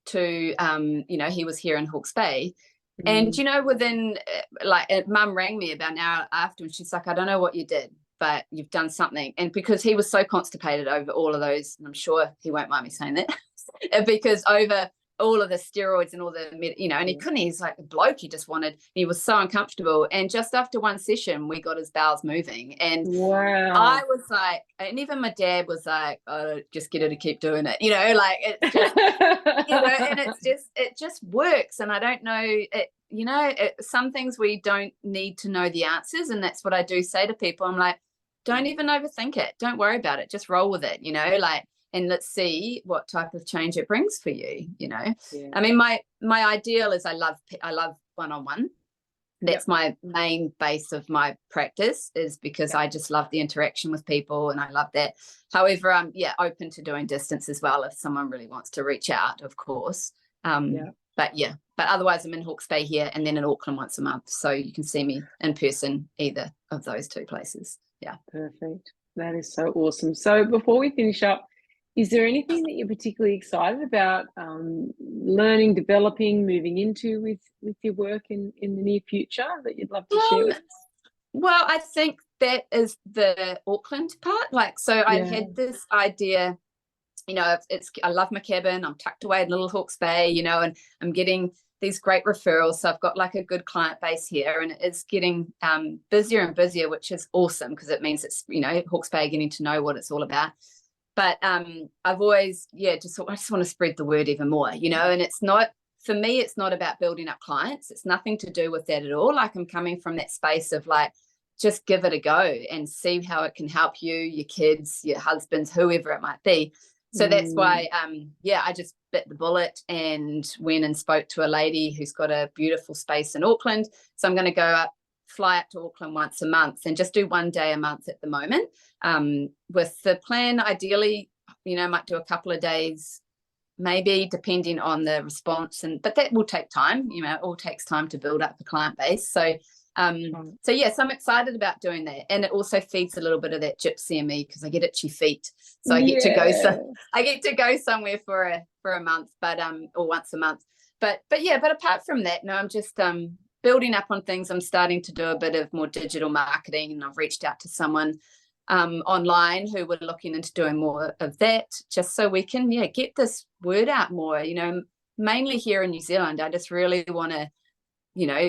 to, he was here in Hawke's Bay. And, within Mum rang me about an hour after and she's like, I don't know what you did, but you've done something. And because he was so constipated over all of those, and I'm sure he won't mind me saying that, because over all of the steroids and all the, and he couldn't, he's like a bloke, he was so uncomfortable. And just after one session, we got his bowels moving. And wow. I was like, and even my dad was like, oh, just get her to keep doing it, like it's just, and it just works. And I don't know, some things we don't need to know the answers. And that's what I do say to people. I'm like, don't even overthink it. Don't worry about it. Just roll with it, and let's see what type of change it brings for you. Yeah. I mean, my ideal is I love one-on-one. That's my main base of my practice, is because I just love the interaction with people and I love that. However, I'm open to doing distance as well if someone really wants to reach out, of course. But otherwise I'm in Hawke's Bay here and then in Auckland once a month. So you can see me in person either of those two places. Yeah. Perfect. That is so awesome. So before we finish up, is there anything that you're particularly excited about learning, developing, moving into with your work in the near future that you'd love to share with us? Well, I think that is the Auckland part. I had this idea, I love my cabin. I'm tucked away in Little Hawke's Bay, and I'm getting these great referrals. So I've got like a good client base here, and it's getting busier and busier, which is awesome because it means it's, Hawke's Bay getting to know what it's all about. But I've always, I just want to spread the word even more, and it's not, for me, it's not about building up clients. It's nothing to do with that at all. Like, I'm coming from that space of like, just give it a go and see how it can help you, your kids, your husbands, whoever it might be. So that's why, I just bit the bullet and went and spoke to a lady who's got a beautiful space in Auckland. So I'm going to fly up to Auckland once a month and just do 1 day a month at the moment, with the plan ideally, might do a couple of days, maybe, depending on the response, but that will take time. It all takes time to build up the client base. So yes, I'm excited about doing that, and it also feeds a little bit of that gypsy in me because I get itchy feet, so I get to go somewhere for a month, or once a month. But apart from that, no, I'm just building up on things. I'm starting to do a bit of more digital marketing, and I've reached out to someone online who were looking into doing more of that, just so we can get this word out more. Mainly here in New Zealand, I just really want to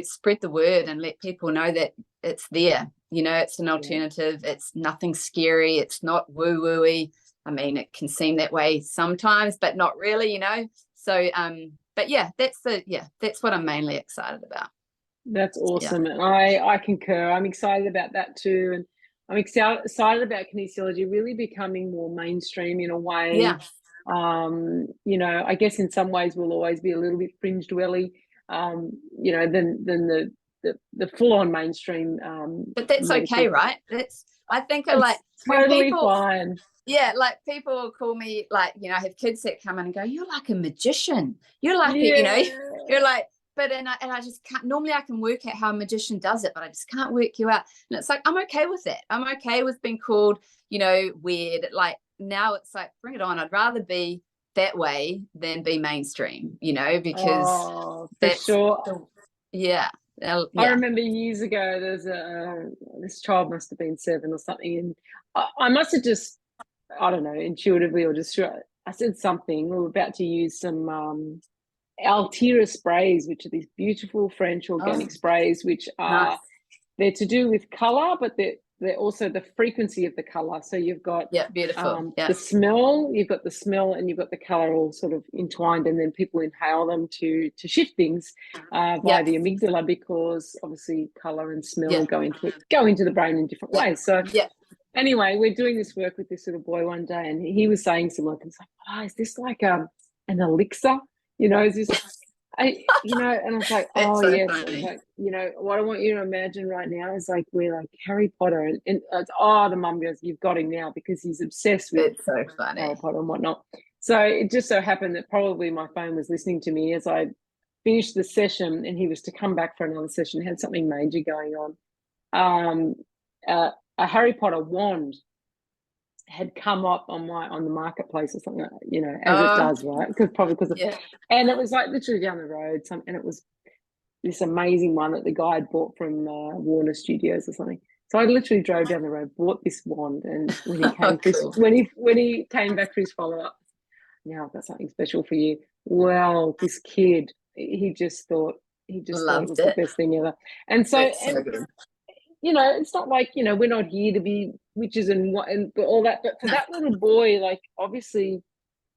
spread the word and let people know that it's there. It's an alternative. It's nothing scary. It's not woo-woo-y. I mean, it can seem that way sometimes, but not really. So but that's what I'm mainly excited about. That's awesome. And I concur. I'm excited about that too. And I'm excited about kinesiology really becoming more mainstream in a way. I guess in some ways we'll always be a little bit fringe dwelly, than the full-on mainstream. But that's okay, right? I think like totally fine. Yeah, like people will call me, like, I have kids that come in and go, you're like a magician. You're like, you're like, but and I just can't. Normally I can work out how a magician does it, but I just can't work you out. And it's like, I'm okay with that. I'm okay with being called, weird. Like, now it's like, bring it on. I'd rather be that way than be mainstream, because that's sure. I remember years ago, there's this child must have been 7 or something, and I must have just, I don't know, intuitively or just I said something. We were about to use some Altira sprays, which are these beautiful French organic sprays, which are they're to do with color, but they're also the frequency of the color. So you've got beautiful the smell, you've got the smell, and you've got the color all sort of entwined, and then people inhale them to shift things via the amygdala, because obviously color and smell go into the brain in different ways. So anyway, we're doing this work with this little boy one day, and he was saying something like, is this like an elixir? Is this, and I was like, yes. I was like, what I want you to imagine right now is like we're like Harry Potter, and it's, the mum goes, you've got him now, because he's obsessed with so funny. Harry Potter and whatnot. So it just so happened that probably my phone was listening to me as I finished the session, and he was to come back for another session, had something major going on. A Harry Potter wand had come up on the marketplace or something, as it does, right? And it was like literally down the road, and it was this amazing one that the guy had bought from Warner Studios or something. So I literally drove down the road, bought this wand, and when he came when he came back for his follow-up, now I've got something special for you. well, this kid, he just thought it Loved was the it. best thing ever. And so, That's and so good. it's not like, we're not here to be witches and what and all that, but for No. that little boy, like obviously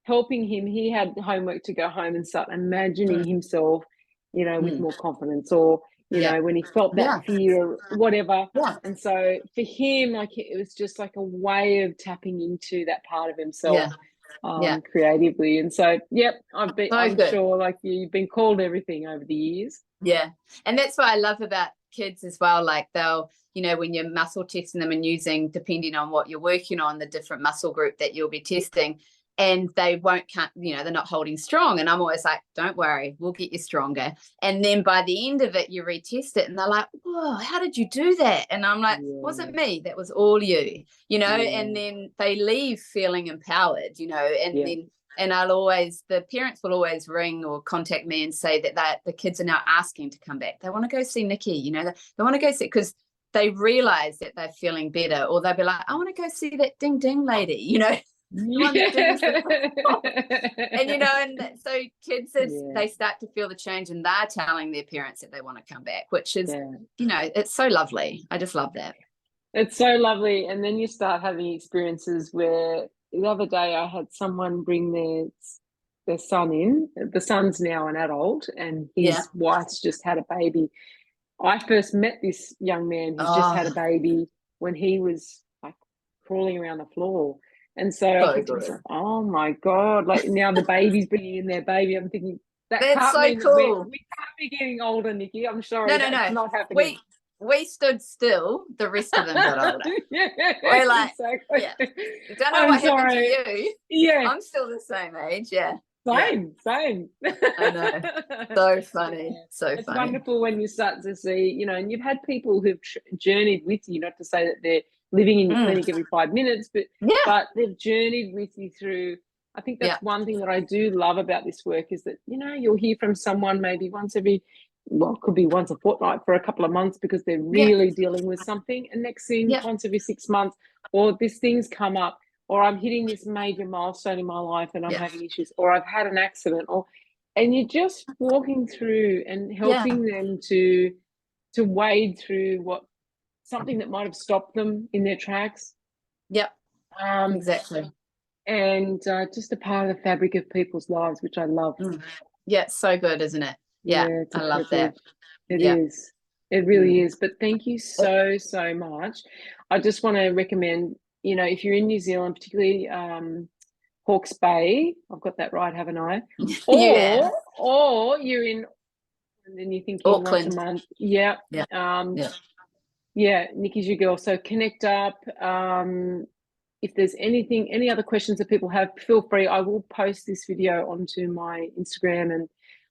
helping him, he had homework to go home and start imagining himself, with more confidence, or Yeah. when he felt that Yeah. fear or whatever. Yeah. And so for him, like it was just like a way of tapping into that part of himself, Yeah. Yeah. creatively. And so, yep, So I'm good. sure like you've been called everything over the years. Yeah. And that's what I love about kids as well. Like they'll, when you're muscle testing them and using, depending on what you're working on, the different muscle group that you'll be testing, and they can't, they're not holding strong. And I'm always like, don't worry, we'll get you stronger. And then by the end of it, you retest it and they're like, whoa, how did you do that? And I'm like, wasn't me, that was all you, and then they leave feeling empowered, and then and the parents will always ring or contact me and say that the kids are now asking to come back. They want to go see Nikki, they want to go see, because they realize that they're feeling better, or they'll be like, I want to go see that ding ding lady, the one that dings and so kids, they start to feel the change, and they're telling their parents that they want to come back, which is, it's so lovely. I just love that. It's so lovely. And then you start having experiences where the other day I had someone bring their son in. The son's now an adult and his wife's just had a baby. I first met this young man who's just had a baby when he was like crawling around the floor. And so I think to myself, oh my God, like now the baby's bringing in their baby. I'm thinking that that's can't so mean cool. we can't be getting older, Nikki. I'm sorry. No. Not happening. We stood still. The rest of them got older. We're like, exactly. Don't know what happened to you. Yeah. I'm still the same age. Yeah. Same. I know. So funny. So it's funny. wonderful when you start to see, and you've had people who've journeyed with you, not to say that they're living in your clinic every 5 minutes, but they've journeyed with you through. I think that's one thing that I do love about this work is that, you'll hear from someone maybe it could be once a fortnight for a couple of months because they're really dealing with something. And next thing, once every 6 months, or this thing's come up, or I'm hitting this major milestone in my life and I'm having issues, or I've had an accident, and you're just walking through and helping them to wade through something that might have stopped them in their tracks. Yep. Exactly. And just a part of the fabric of people's lives, which I love. Yeah, it's so good, isn't it? Yeah, I love that. It is. It really is. But thank you so much. I just want to recommend, if you're in New Zealand, particularly Hawke's Bay, I've got that right, haven't I? Or you're in, and then you're thinking Auckland. Once a month. Yeah. Nikki's your girl. So connect up. If there's any other questions that people have, feel free. I will post this video onto my Instagram and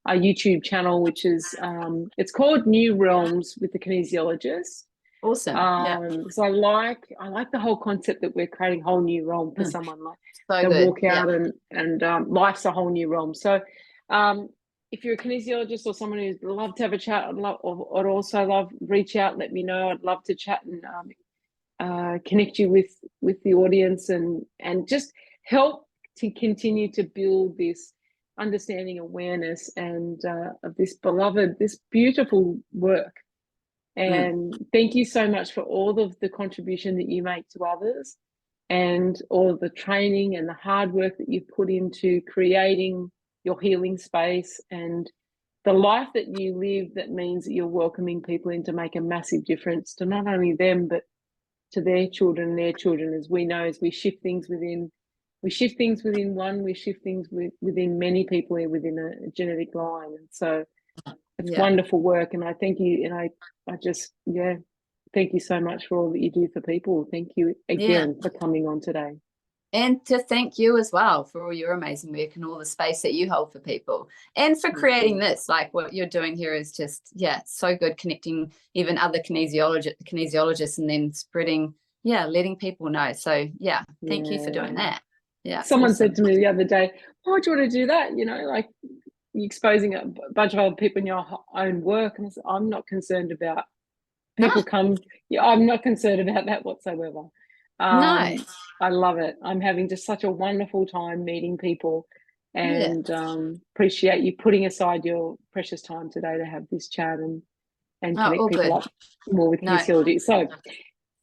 our YouTube channel, which is it's called New Realms with the Kinesiologist. Awesome. So I like the whole concept that we're creating a whole new realm for someone, like so they walk out and life's a whole new realm. So if you're a kinesiologist or someone who'd love to have a chat, I'd also love reach out, let me know. I'd love to chat and connect you with the audience and just help to continue to build this understanding, awareness, and of this beautiful work. And thank you so much for all of the contribution that you make to others and all of the training and the hard work that you've put into creating your healing space and the life that you live, that means that you're welcoming people in to make a massive difference to not only them, but to their children and their children. As we know, as we shift things within one, we shift things within many people within a genetic line. And so it's wonderful work. And I thank you. And I just, thank you so much for all that you do for people. Thank you again for coming on today. And to thank you as well for all your amazing work and all the space that you hold for people and for creating this. Like what you're doing here is just, so good, connecting even other kinesiologists and then spreading, letting people know. So thank you for doing that. Yeah. Someone said to me the other day, why do you want to do that? Like you're exposing a bunch of other people in your own work. And I said, I'm not concerned about people I'm not concerned about that whatsoever. Nice. I love it. I'm having just such a wonderful time meeting people and appreciate you putting aside your precious time today to have this chat and connect all people good. up more with kinesiology. So It's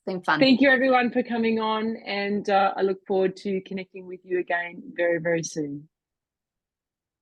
been fun. thank you everyone for coming on, and I look forward to connecting with you again very, very soon.